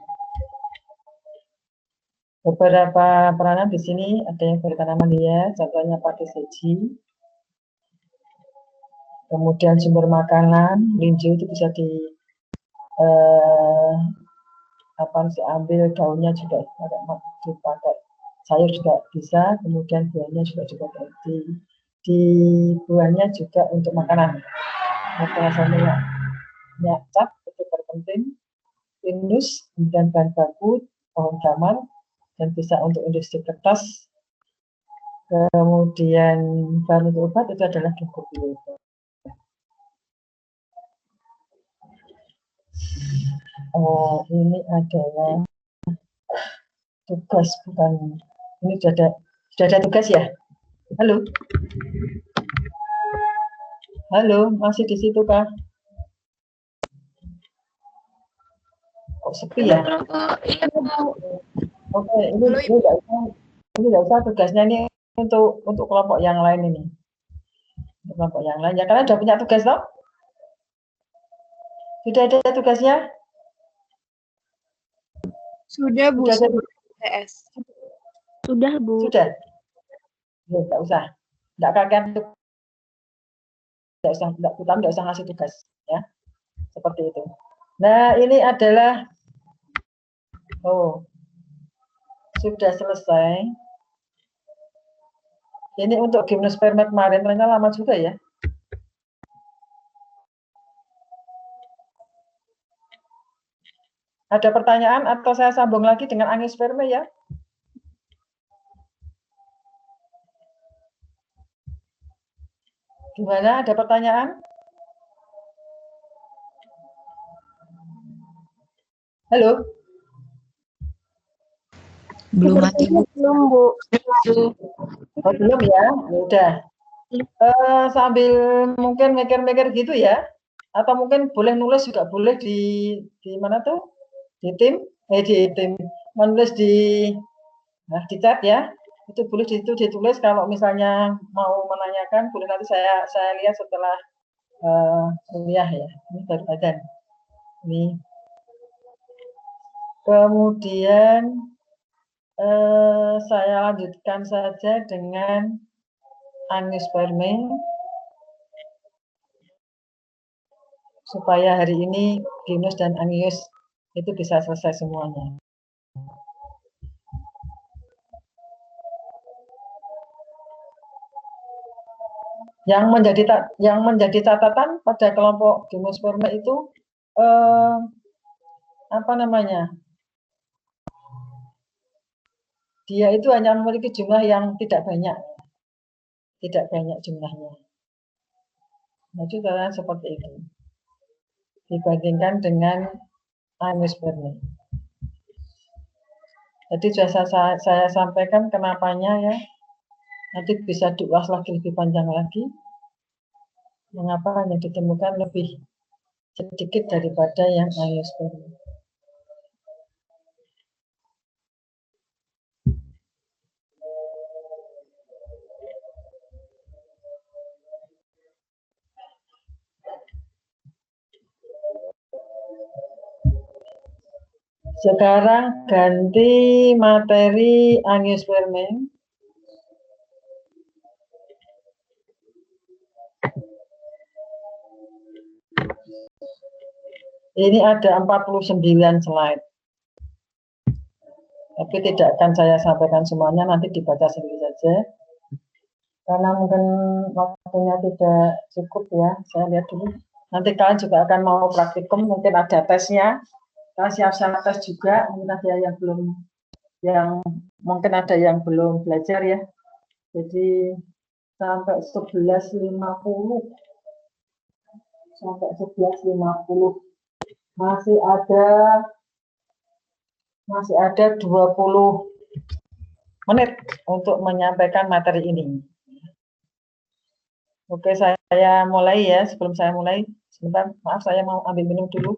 Beberapa peranan di sini ada yang bertanaman hias, contohnya padi seji. Kemudian sumber makanan, linjo itu bisa eh, ambil daunnya juga dipakai sayur juga bisa, kemudian buahnya juga di buahnya juga untuk makanan. Minyak cap itu terpenting, pinus, kemudian bahan baku pohon kamar, dan bisa untuk industri kertas. Kemudian bahan untuk obat itu adalah ginkgo biloba. Oh, ini adalah tugas, bukan ini sudah ada tugas ya. Halo, masih di situ kah? Kok sepi ya? Iya, Bu. Oke, ini nggak usah tugasnya ini untuk kelompok yang lain ini. Untuk kelompok yang lain ya, kalian sudah punya tugas toh? Sudah ada tugasnya? Sudah, Bu. Sudah ada PS. Sudah, Bu. Sudah? Ya, nggak usah. Nggak kalian nggak usah ngasih tugas ya. Seperti itu. Nah, ini adalah sudah selesai. Ini untuk gimnosperma kemarin ternyata lama juga ya. Ada pertanyaan atau saya sambung lagi dengan angiosperma ya? Gimana? Ada pertanyaan? Halo? Belum mati, Bu. Belum, Bu. Oh, belum ya? Udah. Sambil mungkin mikir-mikir gitu ya. Atau mungkin boleh nulis juga boleh di mana tuh? Di tim. Menulis di chat ya. Itu boleh ditulis kalau misalnya mau menanyakan, boleh nanti saya lihat setelah kuliah ya. Ini baru badan. Ini. Kemudian saya lanjutkan saja dengan angiospermae supaya hari ini Gimnos dan Angios itu bisa selesai semuanya. Yang menjadi catatan pada kelompok Gimnosperma itu apa namanya? Dia itu hanya memiliki jumlah yang tidak banyak jumlahnya. Nah, itu caranya seperti itu. Dibandingkan dengan angiospermae. Jadi sudah saya sampaikan kenapanya ya. Nanti bisa diulas lagi lebih panjang lagi. Mengapa hanya ditemukan lebih sedikit daripada yang angiospermae. Sekarang ganti materi angiospermae. Ini ada 49 slide. Tapi tidak akan saya sampaikan semuanya, nanti dibaca sendiri saja. Karena mungkin waktunya tidak cukup ya, saya lihat dulu. Nanti kalian juga akan mau praktikum, mungkin ada tesnya. Kalian siap-siap tes juga, mungkin ada yang belum belajar ya. Jadi sampai 11.50 masih ada 20 menit untuk menyampaikan materi ini. Oke, saya mulai ya. Sebelum saya mulai, sebentar, maaf saya mau ambil minum dulu.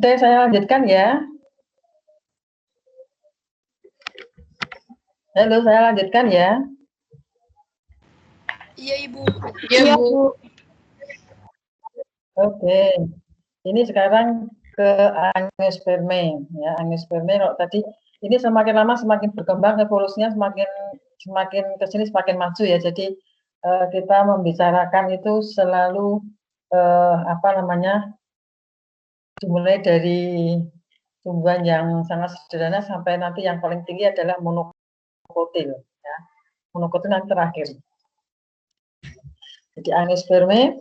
Oke, saya lanjutkan ya. Halo, saya lanjutkan ya. Iya, Ibu. Iya, Bu. Oke, ini sekarang ke angiosperme ya. Angiosperme kalau tadi ini semakin lama semakin berkembang, evolusinya semakin ke sini semakin maju ya. Jadi kita membicarakan itu selalu apa namanya, dimulai dari tumbuhan yang sangat sederhana sampai nanti yang paling tinggi adalah monokotil ya. Monokotil nanti terakhir. Jadi angiosperme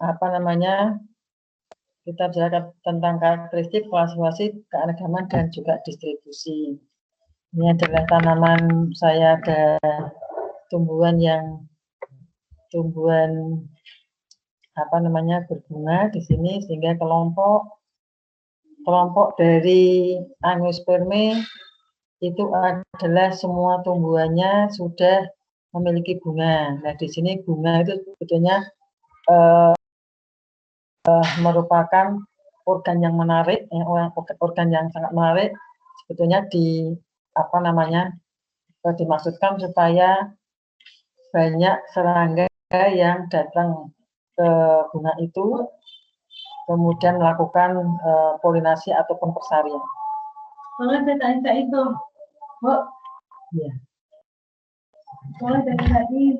apa namanya, kita bicarakan tentang karakteristik, klasifikasi, keanekaragaman, dan juga distribusi. Ini adalah tanaman, saya ada tumbuhan apa namanya, berbunga di sini, sehingga kelompok dari angiosperme itu adalah semua tumbuhannya sudah memiliki bunga. Nah, di sini bunga itu sebetulnya merupakan organ yang menarik, organ yang sangat menarik. Sebetulnya apa namanya, dimaksudkan supaya banyak serangga yang datang ke bunga itu, kemudian melakukan polinasi ataupun persarian. Boleh saya tanya itu, Bu? Iya. Boleh dari tadi.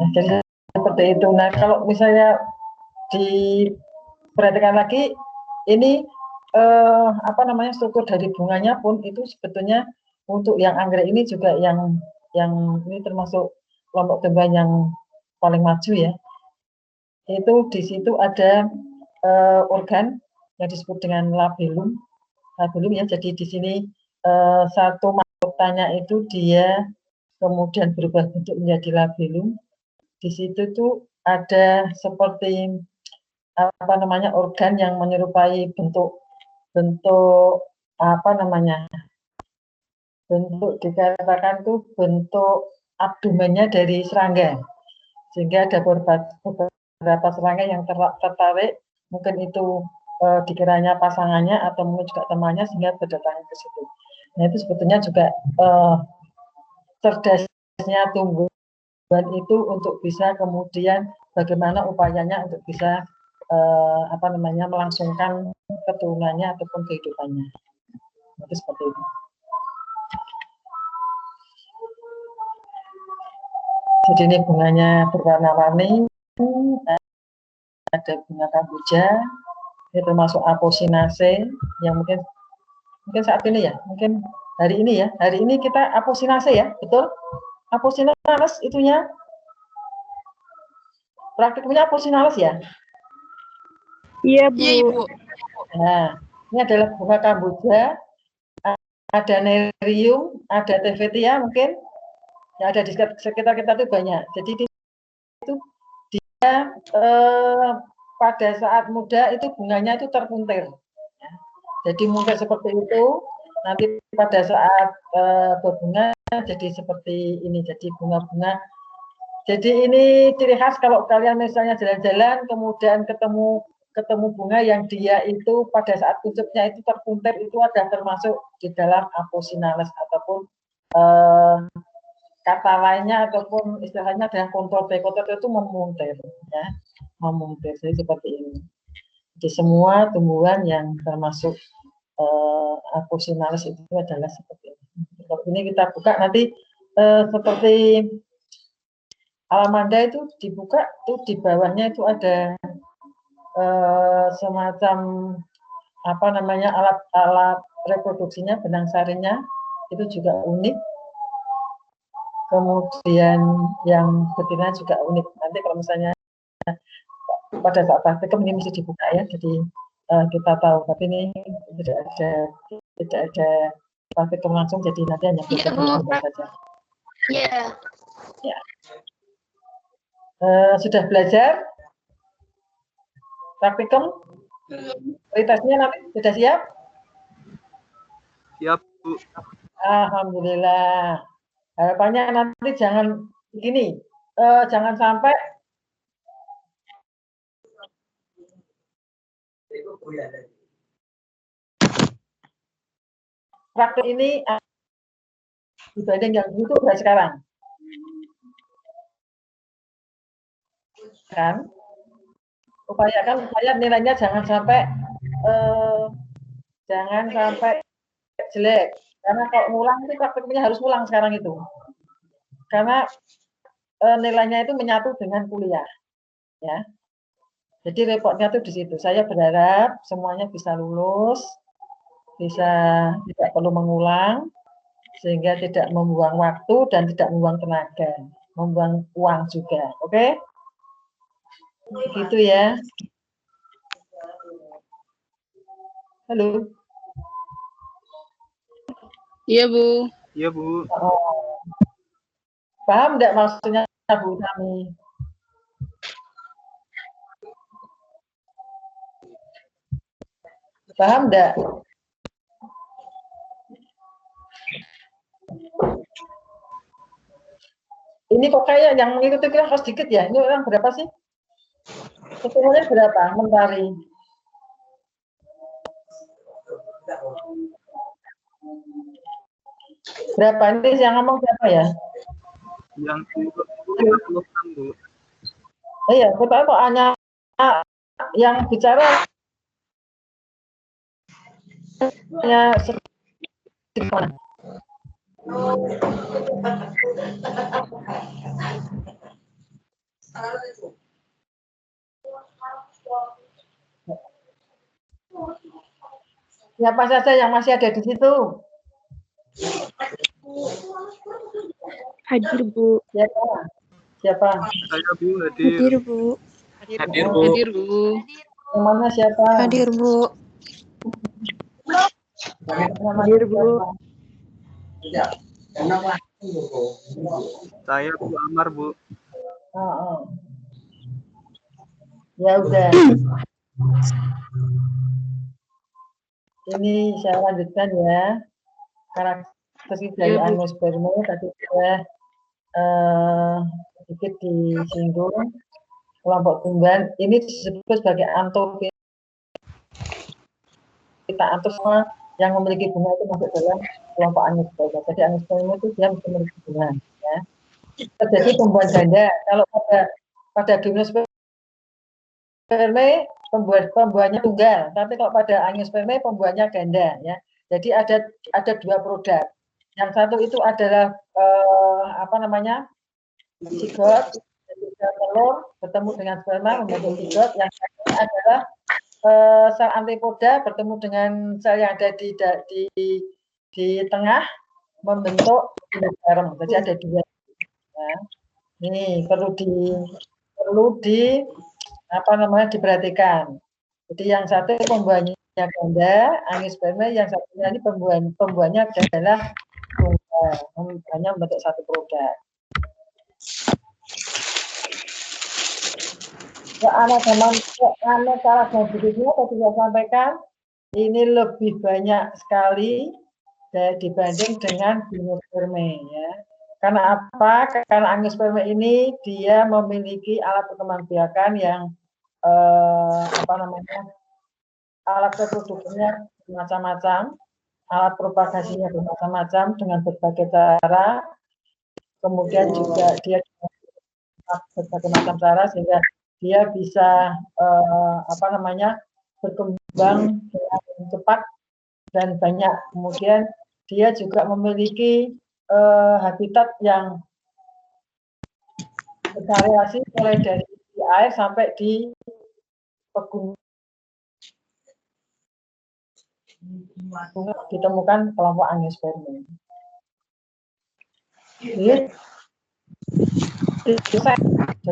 Jadi seperti itu. Nah, kalau misalnya diperhatikan lagi, ini apa namanya, struktur dari bunganya pun itu sebetulnya untuk yang anggrek ini juga yang ini termasuk kelompok tumbuhan yang paling maju ya. Itu di situ ada organ yang disebut dengan labellum ya. Jadi di sini satu mahkotanya itu dia kemudian berubah bentuk menjadi labellum. Di situ tuh ada seperti apa namanya, organ yang menyerupai bentuk apa namanya, bentuk dikatakan tuh bentuk abdomennya dari serangga, sehingga ada beberapa serangga yang tertarik, mungkin itu dikiranya pasangannya atau mungkin juga temannya, sehingga berdatangan ke situ. Nah, itu sebetulnya juga cerdasnya tumbuhan itu untuk bisa kemudian bagaimana upayanya untuk bisa apa namanya, melangsungkan keturunannya ataupun kehidupannya. Itu seperti itu. Jadi ini bunganya berwarna-warni, ada bunga kamboja, itu termasuk aposinase yang mungkin saat ini ya, mungkin hari ini kita aposinase ya, betul? Aposinase itunya, praktiknya aposinase ya? Iya, Bu. Iya, Ibu. Nah, ini adalah bunga kamboja, ada nerium, ada tevetia mungkin, yang ada di sekitar kita itu banyak. Jadi itu dia pada saat muda itu bunganya itu terpuntir. Ya. Jadi muntir seperti itu, nanti pada saat berbunga jadi seperti ini, jadi bunga-bunga. Jadi ini ciri khas kalau kalian misalnya jalan-jalan kemudian ketemu bunga yang dia itu pada saat kuncup,nya itu terpuntir, itu ada termasuk di dalam aposinales ataupun kata lainnya ataupun istilahnya dengan kontrol itu memuntir ya, memuntir. Jadi seperti ini. Jadi semua tumbuhan yang termasuk aposinales itu adalah seperti ini. Kalau ini kita buka nanti seperti alamanda itu dibuka tuh di bawahnya itu ada semacam apa namanya, alat reproduksinya, benang sarinya itu juga unik. Kemudian yang betina juga unik. Nanti kalau misalnya pada saat praktikum ini mesti dibuka ya, jadi kita tahu. Tapi ini tidak ada praktikum langsung, jadi nanti hanya belajar saja. Iya. Ya. Sudah belajar praktikum? Pretesnya nanti sudah siap? Siap, Bu. Alhamdulillah. Harapannya nanti jangan begini, jangan sampai praktek ini dibanding yang dulu itu berat sekarang. Kan? Upayakan supaya nilainya jangan sampai jelek. Karena kalau ngulang itu prakteknya harus ngulang sekarang itu. Karena nilainya itu menyatu dengan kuliah. Ya. Jadi repotnya tuh di situ. Saya berharap semuanya bisa lulus, bisa tidak perlu mengulang, sehingga tidak membuang waktu dan tidak membuang tenaga, membuang uang juga. Oke? Gitu ya. Halo. Iya, Bu. Iya, Bu. Oh. Paham enggak maksudnya, Bu Tami? Paham enggak? Ini kok kayak yang mengikuti kelas sedikit ya? Ini orang berapa sih? Ketemunya berapa? Mentari. Berapa? Ini yang ngomong siapa ya? Yang 50-an, Bu. Iya, aku tahu kok hanya yang bicara hanya sedikit. Siapa saja yang masih ada di situ? Hadir, Bu. Siapa? Siapa? Saya, Bu, Hadir, Bu. Hadir, Bu. Hadir, Bu. Yang mana siapa? Hadir, Bu. Hadir, Bu. Saya, Bu Amar, Bu. Ya udah. Ini saya lanjutkan ya. Karakteristik dari angiosperma tadi sudah sedikit disinggung. Kelompok tumbuhan ini disebut sebagai antofita antosma yang memiliki bunga itu masuk dalam kelompok angiosperma. Jadi angiosperma itu dia memiliki bunga. Ya. Terjadi pembuahan ganda. Kalau pada gimnosperma pembuahannya tunggal, tapi kalau pada angiospermae pembuahannya ganda ya. Jadi ada dua produk. Yang satu itu adalah zigot, telur bertemu dengan sperma membentuk zigot. Yang satu adalah sel antipoda bertemu dengan sel yang ada di tengah membentuk endoderm. Jadi ada dua. Ya. Ini perlu diperhatikan. Jadi yang satu pembuahannya ganda, angiosperma, yang satunya ini pembuahannya adalah tunggal, hanya membentuk satu produk. Cara berikutnya tadi saya sampaikan, ini lebih banyak sekali dibanding dengan gimnosperma ya. Karena apa? Karena angiosperma ini dia memiliki alat perkembangbiakan yang alat reproduksinya bermacam-macam, alat propagasinya bermacam-macam dengan berbagai cara, kemudian juga dia berbagai macam cara sehingga dia bisa berkembang dengan cepat dan banyak. Kemudian dia juga memiliki habitat yang bervariasi mulai dari di air sampai di pegunungan. Ditemukan kelompok angiosperma. Jadi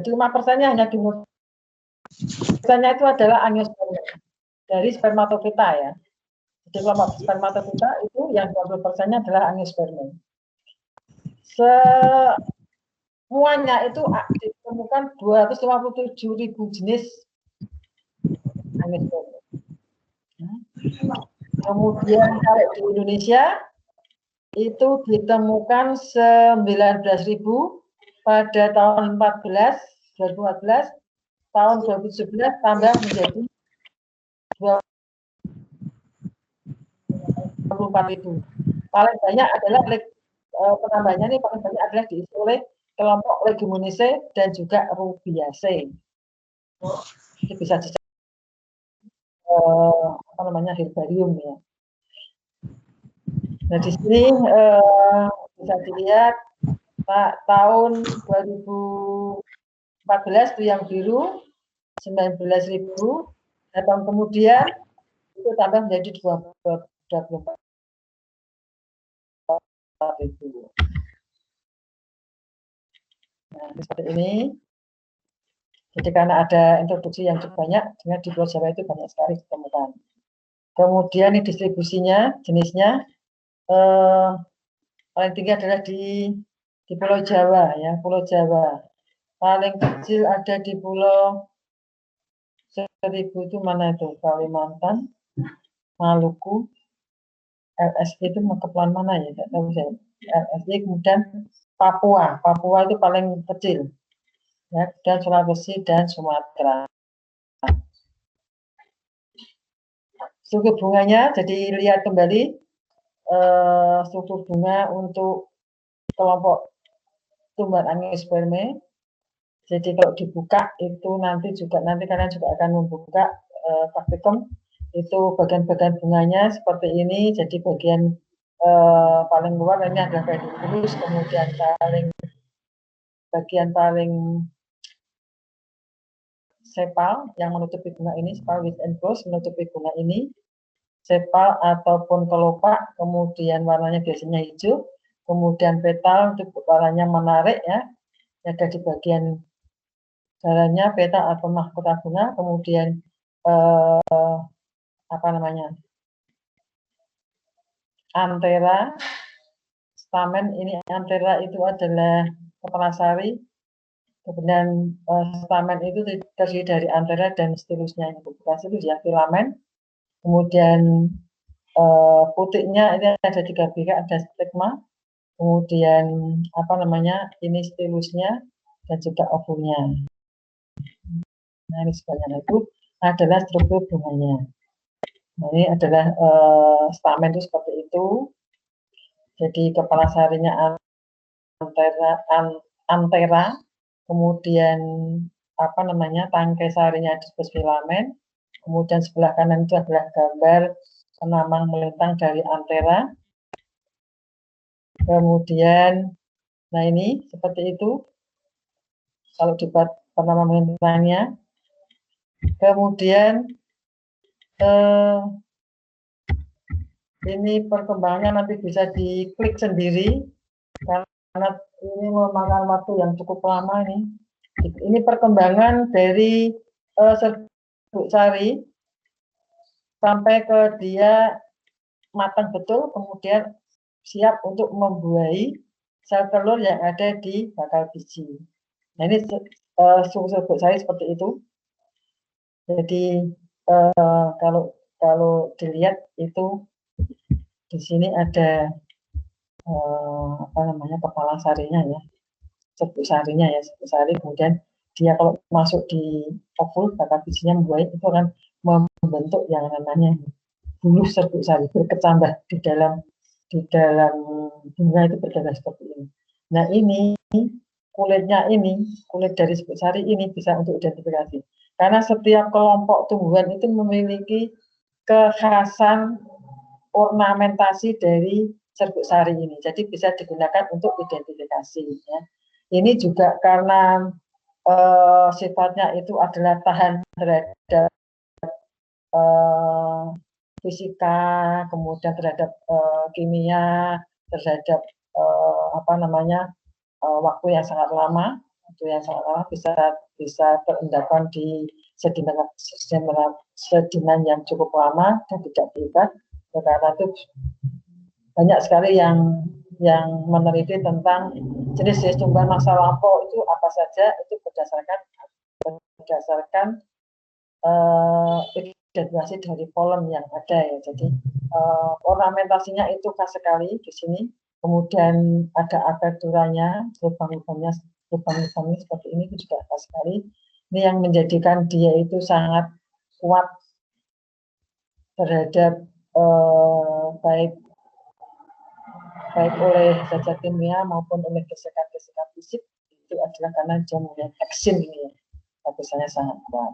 5%-nya hanya itu adalah angiosperma dari spermatofita ya. Jadi kelompok spermatofita itu yang 20%-nya adalah angiosperma. Semuanya itu ditemukan 257.000 jenis angiosperma. Kemudian kalau di Indonesia itu ditemukan 19.000 pada tahun 2014, tahun 2017 tambah menjadi 24.000. Paling banyak adalah penambahannya ini paling banyak adalah diisi oleh kelompok Leguminosae dan juga Rubiaceae. Ini bisa apa namanya herbarium ya. Nah di sini bisa dilihat tahun 2014 itu yang biru 19.000, dan tahun kemudian itu tambah menjadi 24.000. Nah, seperti ini. Jadi karena ada introduksi yang cukup banyak, sehingga di Pulau Jawa itu banyak sekali ditemukan. Kemudian ini distribusinya, jenisnya paling tinggi adalah di Pulau Jawa ya, Pulau Jawa. Paling kecil ada di Pulau Seribu itu mana itu? Kalimantan, Maluku, LSI itu kepulauan mana ya? Tidak tahu saya. LSI, kemudian Papua. Papua itu paling kecil. Ya, dan Sulawesi dan Sumatera. Struktur bunganya, jadi lihat kembali struktur bunga untuk kelompok tumbuhan angiospermae. Jadi kalau dibuka itu nanti kalian juga akan membuka praktikum itu bagian-bagian bunganya seperti ini. Jadi bagian paling luar ini adalah pedicellus, kemudian bagian paling sepal yang menutupi bunga ini, sepal with and close menutupi bunga ini, sepal ataupun kelopak, kemudian warnanya biasanya hijau, kemudian petal itu warnanya menarik ya, ada di bagian dalamnya petal atau mahkota bunga, kemudian apa namanya antera, stamen ini antera itu adalah kepala sari. Kemudian stamen itu terdiri dari antera dan stilusnya, itu bukan stilus ya, filamen. Kemudian putiknya ini ada 3 birak, ada stigma. Kemudian apa namanya ini stilusnya dan juga ovulnya. Nah ini sebenarnya itu adalah struktur bunganya. Nah, ini adalah stamen itu seperti itu. Jadi kepala sarinya antera, kemudian apa namanya tangkai sarinya disebut filamen, kemudian sebelah kanan itu adalah gambar penamang melintang dari antera, kemudian nah ini seperti itu kalau dibuat penamang melintangnya. Kemudian ini perkembangan nanti bisa diklik sendiri karena ini memakan waktu yang cukup lama ini. Ini perkembangan dari serbuk sari sampai ke dia matang betul, kemudian siap untuk membuahi sel telur yang ada di bakal biji. Nah ini serbuk sari seperti itu. Jadi kalau dilihat itu di sini ada apa namanya kepala sarinya ya, serbuk sarinya ya, serbuk sari, kemudian dia kalau masuk di ovul bakal bijinya membuahi itu akan membentuk yang namanya bulu serbuk sari berkecambah di dalam bunga itu berdarah seperti ini. Nah ini kulitnya ini, kulit dari serbuk sari ini bisa untuk identifikasi karena setiap kelompok tumbuhan itu memiliki kekhasan ornamentasi dari serbuk sari ini, jadi bisa digunakan untuk identifikasi ya. Ini juga karena sifatnya itu adalah tahan terhadap fisika, kemudian terhadap kimia, terhadap apa namanya waktu yang sangat lama, bisa terendapkan di sedimen yang cukup lama dan tidak terikat. Karena itu banyak sekali yang meneliti tentang jenis-jenis tumbuhan masa lampau itu apa saja, itu berdasarkan derivasi dari polen yang ada ya. Jadi ornamentasinya itu khas sekali di sini. Kemudian ada aperturanya, lubang-lubangnya seperti ini itu juga khas sekali. Ini yang menjadikan dia itu sangat kuat terhadap baik oleh zat kimia maupun oleh gesekan-gesekan fisik, itu adalah karena dia mempunyai eksim ini ya, lapisannya sangat kuat.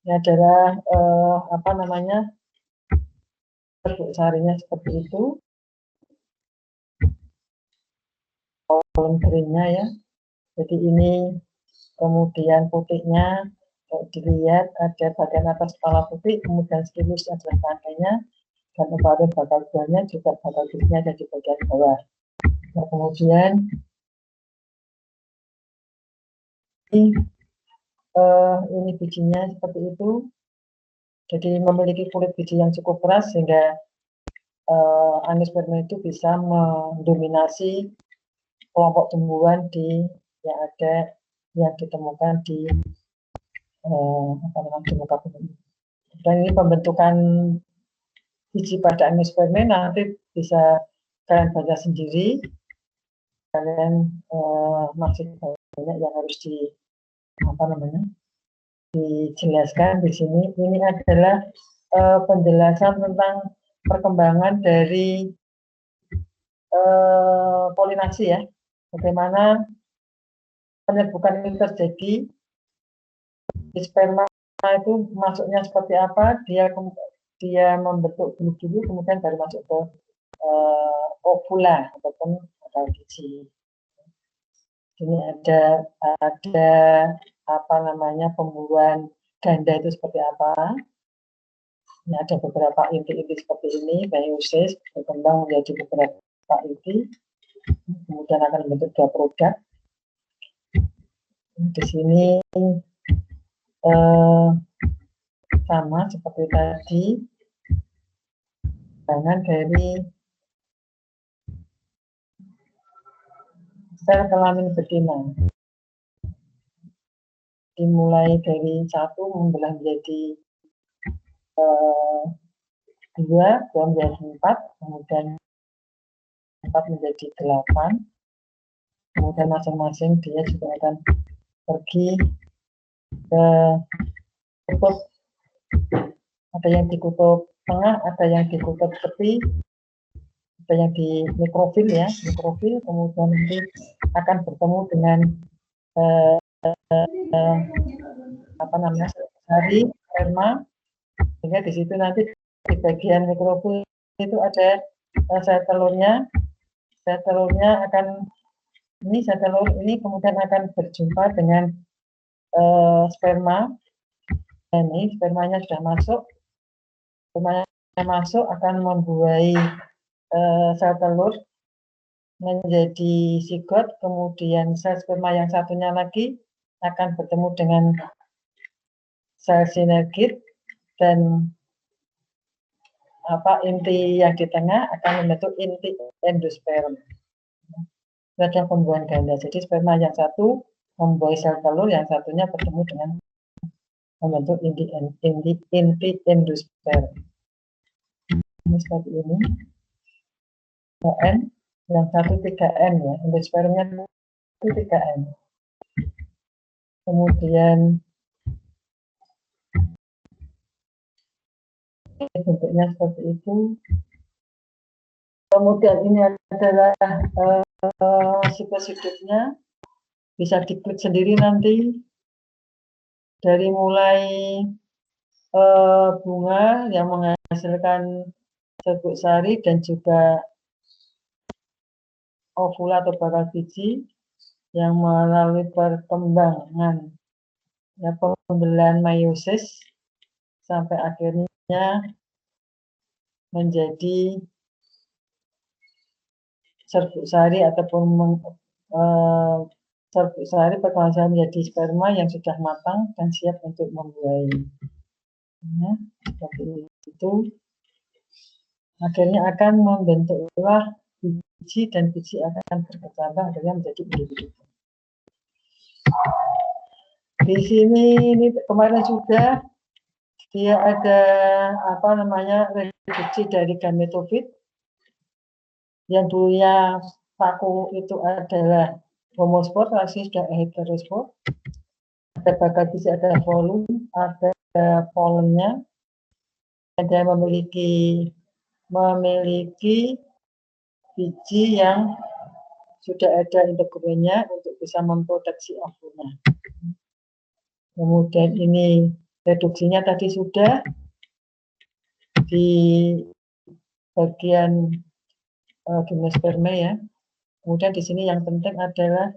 Ini adalah apa namanya, serbuk sarinya seperti itu, polen keringnya ya. Jadi ini kemudian putihnya, kalau dilihat ada bagian atas kepala putih, kemudian stilus adalah rangkainya, dan ovaril bakal buahnya juga bakal buahnya ada di bagian bawah. Nah, kemudian ini bijinya seperti itu. Jadi memiliki kulit biji yang cukup keras sehingga angiosperma itu bisa mendominasi kelompok tumbuhan yang ditemukan di di muka bumi. Dan ini pembentukan biji pada angiosperma nanti bisa kalian baca sendiri. Kalian masih banyak yang harus dijelaskan di sini. Ini adalah penjelasan tentang perkembangan dari polinasi ya. Bagaimana penyerbukan ini terjadi, di sperma itu masuknya seperti apa, dia membentuk bulu-bulu, kemudian baru masuk ke ovula ataupun bakal biji. Ini ada apa namanya, pemburuan ganda itu seperti apa. Ini ada beberapa inti-inti seperti ini, meiosis berkembang menjadi beberapa inti, kemudian akan membentuk dua produk. Di sini sama seperti tadi, jangan dari sel kelamin betina. Dimulai dari 1 membelah menjadi 2 menjadi 4, kemudian 4 menjadi 8, kemudian masing-masing dia juga akan pergi ke kutub, ada yang di kutub tengah, ada yang di kutub tepi, ada yang di mikrofil ya, kemudian nanti akan bertemu dengan apa namanya, sari sperma, sehingga di situ nanti di bagian mikrofil itu ada sel telurnya akan sel telur ini kemudian akan berjumpa dengan sperma. Ini spermanya sudah masuk, akan membuahi sel telur menjadi zigot, kemudian sel sperma yang satunya lagi akan bertemu dengan sel sinergit, dan inti yang di tengah akan membentuk inti endosperm. Itu adalah pembuahan ganda. Jadi sperma yang satu membuahi sel telur, yang satunya bertemu dengan membentuk inti endosperm. Ini seperti ini. 2N, yang satu 3N ya, endospermnya itu 3N. Kemudian bentuknya seperti itu. Kemudian ini adalah siklus hidupnya, bisa diklik sendiri nanti, dari mulai bunga yang menghasilkan serbuk sari dan juga ovula atau bakal biji yang melalui perkembangan ya, pembelahan meiosis sampai akhirnya menjadi serbuk sari ataupun serbuk sari berkembang menjadi sperma yang sudah matang dan siap untuk membuahi. Ya, seperti itu. Akhirnya akan membentuklah biji, dan biji akan berkembang akhirnya menjadi individu. Di sini ini kemarin sudah dia ada apa namanya reduksi dari gametofit yang dulunya paku itu adalah homospor, masih sudah heterospor. Ada bakat biji, ada volume, ada polennya, ada memiliki biji yang sudah ada integrumnya untuk bisa memproteksi ovumnya. Kemudian ini reduksinya tadi sudah di bagian gimnosperme ya. Kemudian di sini yang penting adalah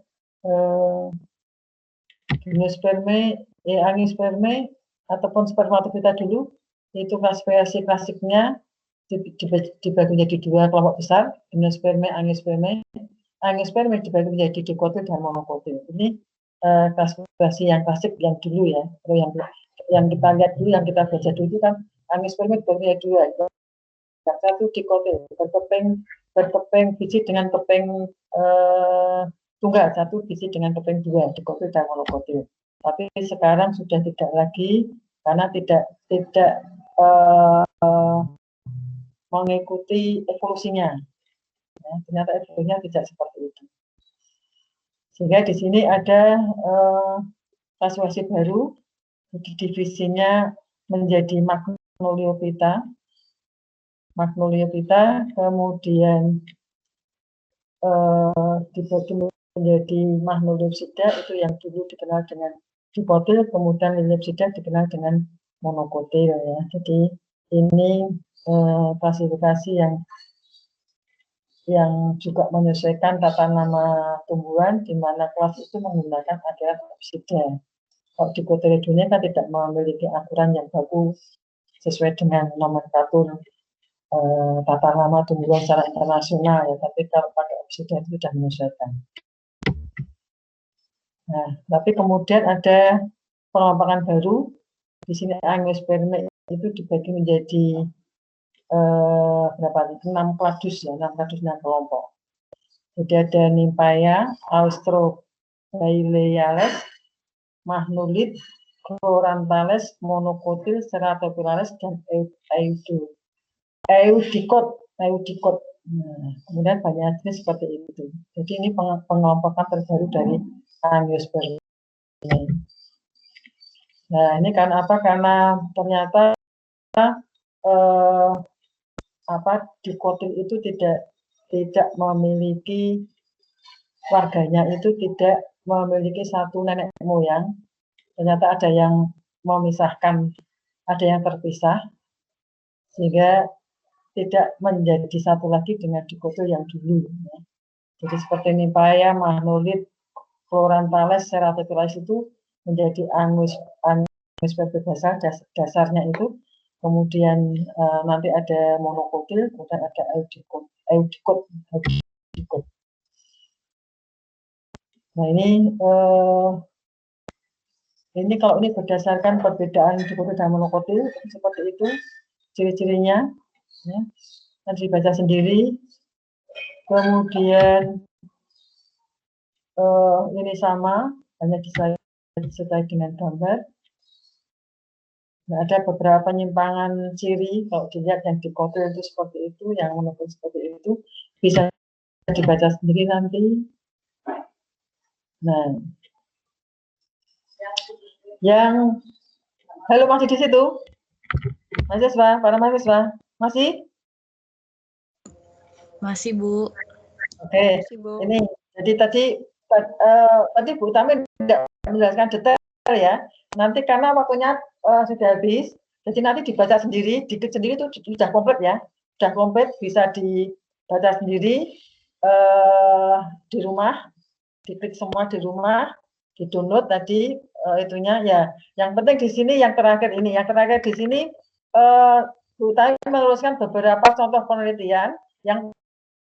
gimnosperme, angiosperme ataupun spermatofita dulu, itu klasifikasi klasiknya dibagi menjadi dua kelompok besar, gimnosperme, angiosperme. Angiosperme dibagi menjadi dikotil dan monokotil. Ini klasifikasi yang klasik yang dulu ya. Kalau yang kita lihat dulu, yang kita baca dulu itu kan angiosperme dibagi menjadi dua. Yang satu dikotil, berkeping biji dengan keping tunggal, satu biji dengan keping dua, dikotil dan monokotil. Tapi sekarang sudah tidak lagi karena tidak mengikuti evolusinya. Ya, ternyata evolusinya tidak seperti itu. Sehingga di sini ada klasifikasi baru, divisinya menjadi Magnoliophyta, kemudian dibagi menjadi Magnoliopsida, itu yang dulu dikenal dengan dikotil, kemudian Liliopsida dikenal dengan monokotil ya. Jadi ini klasifikasi yang juga menyesuaikan tata nama tumbuhan, di mana kelas itu menggunakan adalah Opsida. Kalau di Cotyledonea kan tidak memiliki aturan yang baku sesuai dengan nomenklatur tata nama tumbuhan secara internasional ya, tapi kalau pakai Opsida itu sudah menyesuaikan. Nah, tapi kemudian ada pengelompokan baru. Di sini angiosperme itu dibagi menjadi berapa? 6 kladus ya, 6 kelompok. Jadi ada Nymphaea, Austrobaileales, Magnolit, Chloranthales, Monocotyl, Ceratophyllales, dan Eudicot. Nah, kemudian banyak jenis seperti itu. Jadi ini pengelompokan terbaru dari angiosperme. Nah, ini karena apa? Karena ternyata dikotil itu tidak memiliki warganya, itu tidak memiliki satu nenek moyang. Ternyata ada yang memisahkan, ada yang terpisah, sehingga tidak menjadi satu lagi dengan dikotil yang dulu. Ya. Jadi seperti Nymphaea, Magnolit, Chloranthales, Ceratophyllales itu menjadi angiosperme basal, dasarnya itu. Kemudian nanti ada monokotil, kemudian ada eudicot. Nah ini kalau ini berdasarkan perbedaan dikotil dan monokotil seperti itu ciri-cirinya, ya. Nanti dibaca sendiri. Kemudian ini sama, hanya disertai dengan gambar. Nah, ada beberapa penyimpangan ciri, kalau dilihat yang dikotil itu seperti itu, yang monokotil seperti itu, bisa dibaca sendiri nanti. Nah, yang halo, masih di situ? Mahasiswa, para mahasiswa, masih? Masih, Bu. Oke, ini jadi tadi Bu Tami tidak menjelaskan detail ya. Nanti karena waktunya sudah habis, jadi nanti dibaca sendiri, diklik sendiri itu sudah komplit ya, sudah komplit, bisa dibaca sendiri di rumah, diklik semua di rumah, di-download tadi itunya ya. Yang penting di sini yang terakhir di sini Bu Tami meluruskan beberapa contoh penelitian yang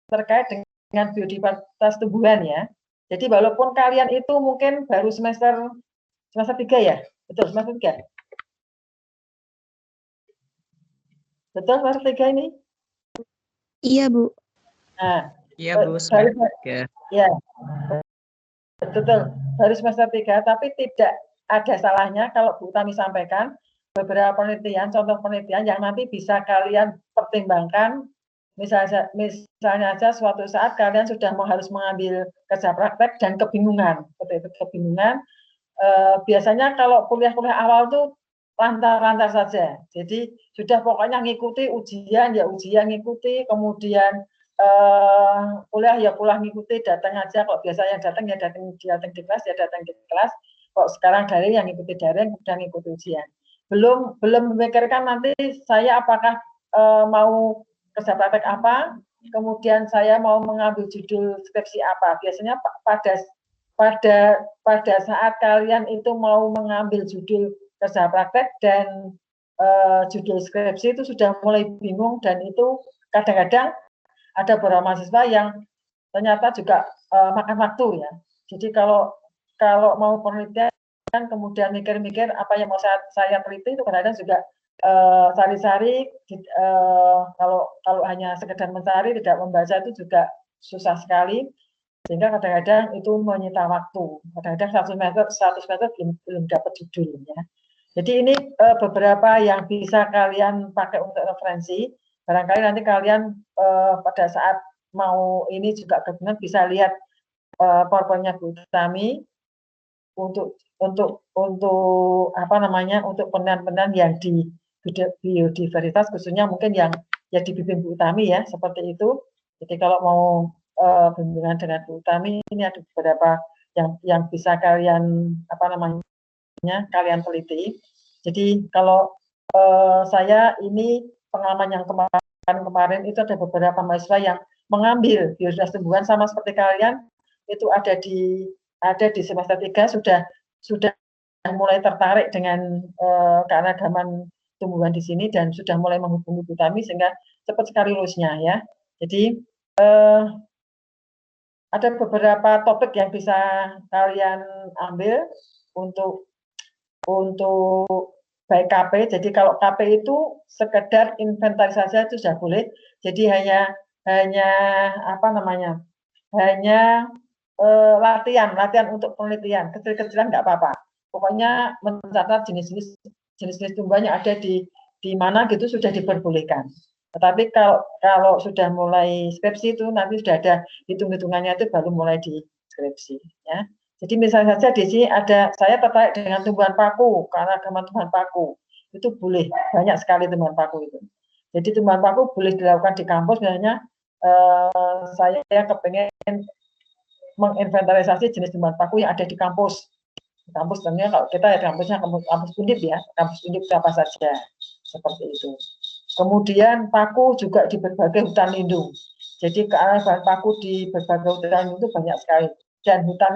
terkait dengan biodiversitas tumbuhan ya. Jadi walaupun kalian itu mungkin baru semester 3 ya, betul semester 3. Betul semester 3 ini? Iya, Bu. Nah, iya Bu, semester 3. Ya, betul baru semester 3, tapi tidak ada salahnya kalau Bu Utami sampaikan beberapa penelitian, contoh penelitian yang nanti bisa kalian pertimbangkan. Misalnya aja suatu saat kalian sudah harus mengambil kerja praktek dan kebingungan, seperti itu kebingungan. Biasanya kalau kuliah-kuliah awal tuh lantar-lantar saja. Jadi sudah pokoknya ngikuti ujian ya ujian ngikuti, kemudian kuliah ya kuliah ngikuti, datang aja. Kalau biasanya datang ya datang di kelas ya datang di kelas. Kok sekarang daring yang ngikuti daring kemudian ngikuti ujian. Belum memikirkan nanti saya apakah mau kerja praktek apa, kemudian saya mau mengambil judul skripsi apa. Biasanya pada saat kalian itu mau mengambil judul kerja praktek dan judul skripsi itu sudah mulai bingung, dan itu kadang-kadang ada beberapa mahasiswa yang ternyata juga makan waktu ya. Jadi kalau mau penelitian kemudian mikir-mikir apa yang mau saya teliti itu kadang-kadang juga cari-cari, kalau hanya sekedar mencari tidak membaca itu juga susah sekali, sehingga kadang-kadang itu menyita waktu. Kadang-kadang 100 meter belum dapat judulnya. Jadi ini beberapa yang bisa kalian pakai untuk referensi. Barangkali nanti kalian pada saat mau ini juga kebingungan bisa lihat PowerPoint-nya Bu Utami untuk apa namanya, untuk penelitian yang di biodiversitas, khususnya mungkin yang dibimbing Bu Utami ya, seperti itu. Jadi kalau mau bimbingan dengan Bu Utami, ini ada beberapa yang bisa kalian apa namanya kalian teliti. Jadi kalau saya ini pengalaman yang kemarin itu ada beberapa mahasiswa yang mengambil biodiversitas tumbuhan sama seperti kalian, itu ada di semester 3 sudah mulai tertarik dengan keanekaragaman tumbuhan di sini dan sudah mulai menghubungi Bu Utami sehingga cepat sekali lulusnya ya. Jadi ada beberapa topik yang bisa kalian ambil untuk baik KP. Jadi kalau KP itu sekedar inventarisasi itu sudah boleh. Jadi hanya apa namanya, hanya latihan untuk penelitian kecil-kecilan nggak apa-apa. Pokoknya mencatat jenis-jenis tumbuhan yang ada di mana gitu sudah diperbolehkan. Tetapi kalau sudah mulai skripsi itu nanti sudah ada hitung-hitungannya, itu baru mulai di skripsi ya. Jadi misalnya saja di sini ada, saya tertarik dengan tumbuhan paku karena tumbuhan paku itu boleh, banyak sekali tumbuhan paku itu. Jadi tumbuhan paku boleh dilakukan di kampus, misalnya saya kepengen menginventarisasi jenis tumbuhan paku yang ada di kampus. Kampus tentunya kalau kita ya kampusnya kampus Undip ya, kampus Undip apa saja seperti itu. Kemudian paku juga di berbagai hutan lindung. Jadi keanekaragaman paku di berbagai hutan lindung itu banyak sekali. Dan hutan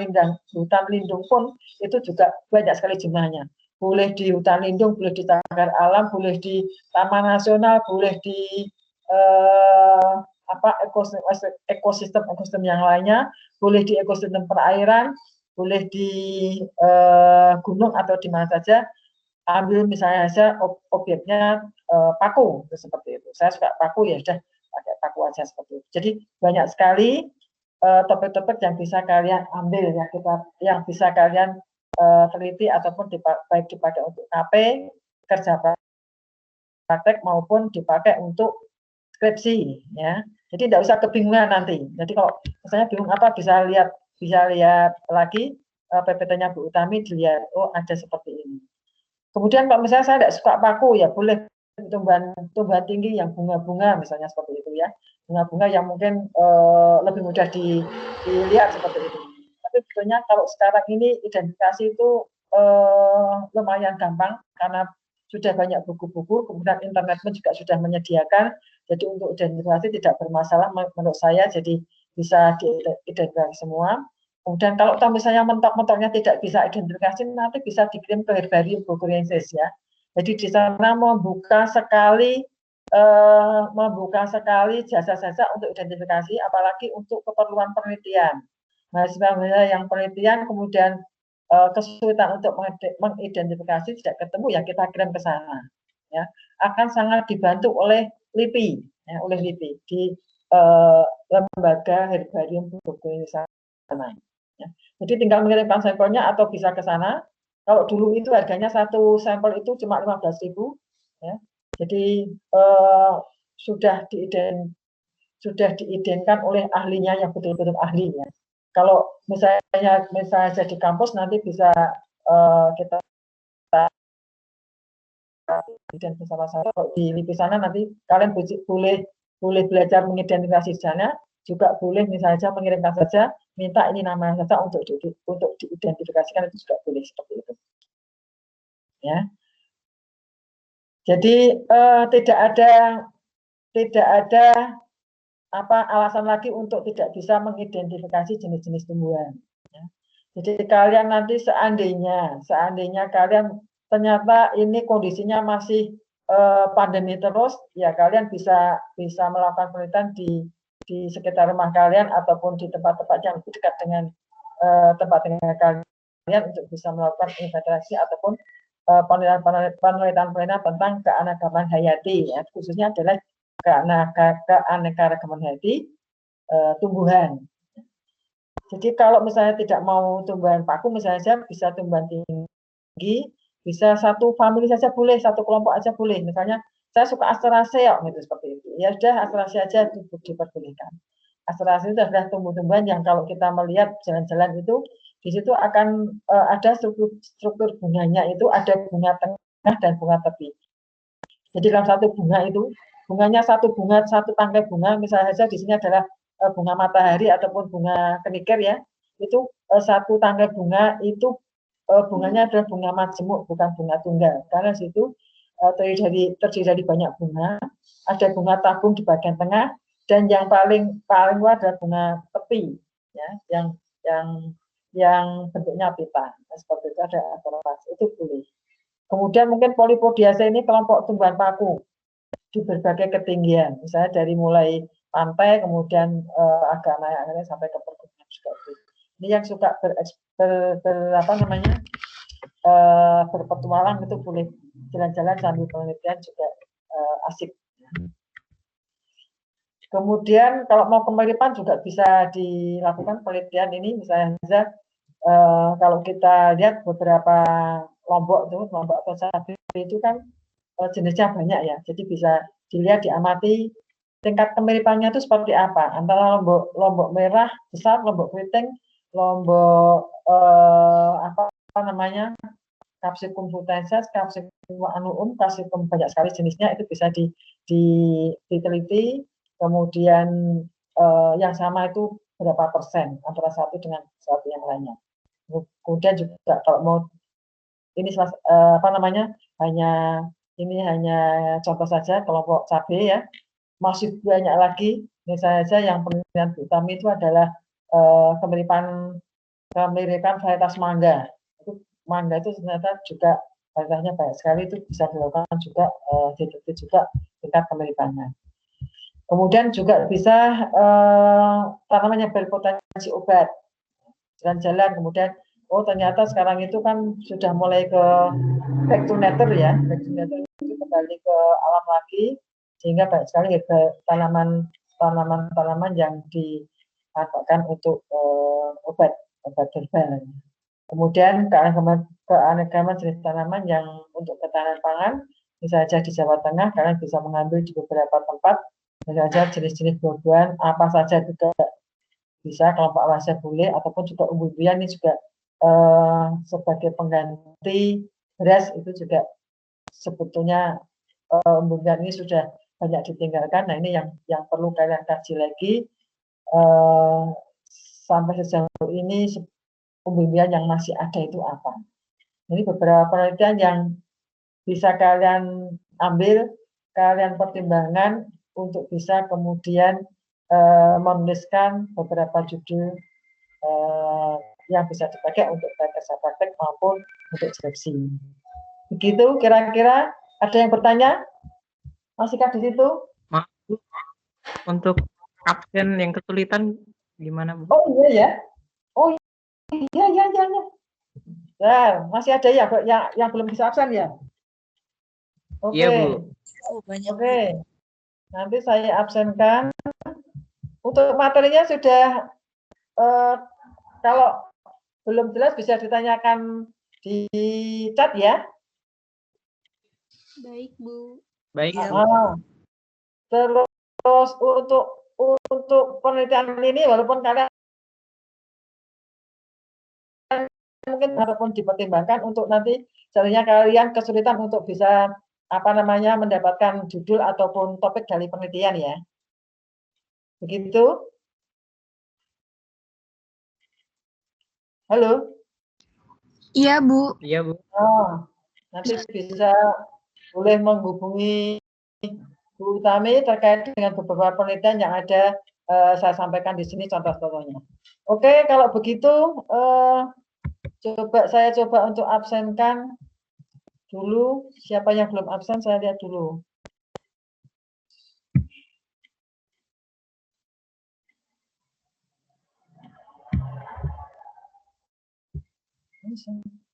lindung pun itu juga banyak sekali jumlahnya. Boleh di hutan lindung, boleh di cagar alam, boleh di taman nasional, boleh di ekosistem yang lainnya, boleh di ekosistem perairan, boleh di gunung atau di mana saja. Ambil misalnya saja objeknya paku, seperti itu. Saya suka paku ya sudah pakai paku aja seperti itu. Jadi banyak sekali topik-topik yang bisa kalian ambil ya, yang bisa kalian teliti ataupun baik dipakai untuk KP, kerja praktek maupun dipakai untuk skripsi ya. Jadi tidak usah kebingungan nanti. Jadi kalau misalnya bingung apa, bisa lihat lagi PPT-nya Bu Utami, dilihat oh ada seperti ini. Kemudian kalau misalnya saya tidak suka paku, ya boleh tumbuhan tinggi yang bunga-bunga misalnya seperti itu ya. Bunga-bunga yang mungkin lebih mudah dilihat seperti itu. Tapi sebetulnya kalau sekarang ini identifikasi itu lumayan gampang karena sudah banyak buku-buku, kemudian internet pun juga sudah menyediakan. Jadi untuk identifikasi tidak bermasalah menurut saya, jadi bisa diidentifikasi semua. Kemudian kalau misalnya mentok-mentoknya tidak bisa identifikasi, nanti bisa dikirim ke Herbarium Bogoriensis ya. Jadi di sana membuka sekali jasa-jasa untuk identifikasi, apalagi untuk keperluan penelitian. Mahasiswa yang penelitian kemudian kesulitan untuk mengidentifikasi, tidak ketemu ya kita kirim ke sana. Ya, akan sangat dibantu oleh LIPI, ya, di lembaga Herbarium Bogoriensis sana. Ya. Jadi tinggal mengirimkan sampelnya atau bisa ke sana, Kalau dulu itu harganya satu sampel itu cuma 15.000 ya. Jadi sudah diidenkan oleh ahlinya yang betul-betul ahli ya. Kalau misalnya di kampus nanti bisa kita dan bersama-sama. Kalau di sana nanti kalian boleh belajar mengidentifikasi di sana, juga boleh misalnya mengirimkan saja, minta ini namanya saja untuk diidentifikasikan, itu juga boleh seperti itu. Ya. Jadi tidak ada alasan lagi untuk tidak bisa mengidentifikasi jenis-jenis tumbuhan. Ya. Jadi kalian nanti seandainya kalian ternyata ini kondisinya masih pandemi terus, ya kalian bisa melakukan penelitian di sekitar rumah kalian ataupun di tempat-tempat yang dekat dengan tempat tinggal kalian untuk bisa melakukan investigasi ataupun penelitian tentang keanekaragaman hayati, ya, khususnya adalah keanekaragaman hayati tumbuhan. Jadi kalau misalnya tidak mau tumbuhan paku, misalnya saja bisa tumbuhan tinggi, bisa satu famili saja boleh, satu kelompok aja boleh. Misalnya saya suka Asteraceae gitu, seperti itu. Ya sudah, Asteraceae aja diperbolehkan. Asteraceae itu adalah tumbuh-tumbuhan yang kalau kita melihat jalan-jalan itu, di situ akan ada struktur bunganya itu, ada bunga tengah dan bunga tepi. Jadi dalam satu bunga itu, bunganya satu tangkai bunga, misalnya saja di sini adalah bunga matahari ataupun bunga kenikir ya, itu satu tangkai bunga itu bunganya adalah bunga majemuk, bukan bunga tunggal, karena situ terdiri dari banyak bunga, ada bunga tabung di bagian tengah, dan yang paling luar adalah bunga tepi, ya, yang bentuknya pita, seperti itu ada Asteraceae, itu boleh. Kemudian mungkin Polypodiaceae ini kelompok tumbuhan paku di berbagai ketinggian, misalnya dari mulai pantai kemudian agak naik sampai ke perkebunan juga. Ini yang suka berpetualang itu boleh jalan-jalan sambil penelitian juga asik. Kemudian kalau mau kemiripan juga bisa dilakukan penelitian ini, misalnya kalau kita lihat beberapa lombok atau cabai itu kan jenisnya banyak ya, jadi bisa dilihat, diamati tingkat kemiripannya itu seperti apa antara lombok merah besar, lombok keriting, lombok Capsicum frutensis, Capsicum annuum, Capsicum banyak sekali jenisnya, itu bisa diteliti. Kemudian yang sama itu berapa persen antara satu dengan satu yang lainnya. Kemudian juga kalau mau ini hanya contoh saja kelompok cabai ya, masih banyak lagi. Misalnya saja yang penelitian utama itu adalah kemiripan varietas mangga. Mangga itu ternyata juga varietasnya banyak sekali, itu bisa dilakukan juga diteliti juga tingkat kemiripannya. Kemudian juga bisa tanaman yang berpotensi obat, jalan-jalan, kemudian ternyata sekarang itu kan sudah mulai ke back to nature ya, back to nature itu kembali ke alam lagi, sehingga banyak sekali tanaman yang dimanfaatkan untuk obat herbal. Kemudian keanekaragaman jenis tanaman yang untuk ketahanan pangan, misalnya di Jawa Tengah, kalian bisa mengambil di beberapa tempat, misalnya jenis-jenis buah-buahan apa saja juga bisa, kelompok awasia boleh, ataupun juga umbi-umbian ini juga sebagai pengganti beras, itu juga sebetulnya umbi-umbian ini sudah banyak ditinggalkan. Nah ini yang perlu kalian kaji lagi sampai sejauh ini umbi-umbian yang masih ada itu apa. Ini beberapa penelitian yang bisa kalian ambil, kalian pertimbangkan untuk bisa kemudian menuliskan beberapa judul yang bisa dipakai untuk kerja praktek maupun untuk skripsi. Begitu kira-kira. Ada yang bertanya? Masihkah di situ? Maaf, Bu. Untuk absen yang kesulitan gimana, Bu? Oh iya ya. Oh iya. Nah, masih ada ya yang belum bisa absen ya? Oke. Iya, Bu. Oke. Nanti saya absenkan. Untuk materinya sudah kalau belum jelas bisa ditanyakan di chat ya. Baik, Bu. Baik, Iya, Bu. Terus untuk penelitian ini walaupun kalian mungkin ataupun dipertimbangkan untuk nanti seandainya kalian kesulitan untuk bisa mendapatkan judul ataupun topik dari penelitian ya. Begitu? Halo? Iya, Bu. Iya, Bu. Oh, nanti bisa boleh menghubungi Bu Utami terkait dengan beberapa penelitian yang ada saya sampaikan di sini contoh-contohnya. Oke, kalau begitu saya coba untuk absenkan dulu. Siapa yang belum absen saya lihat dulu. Absen.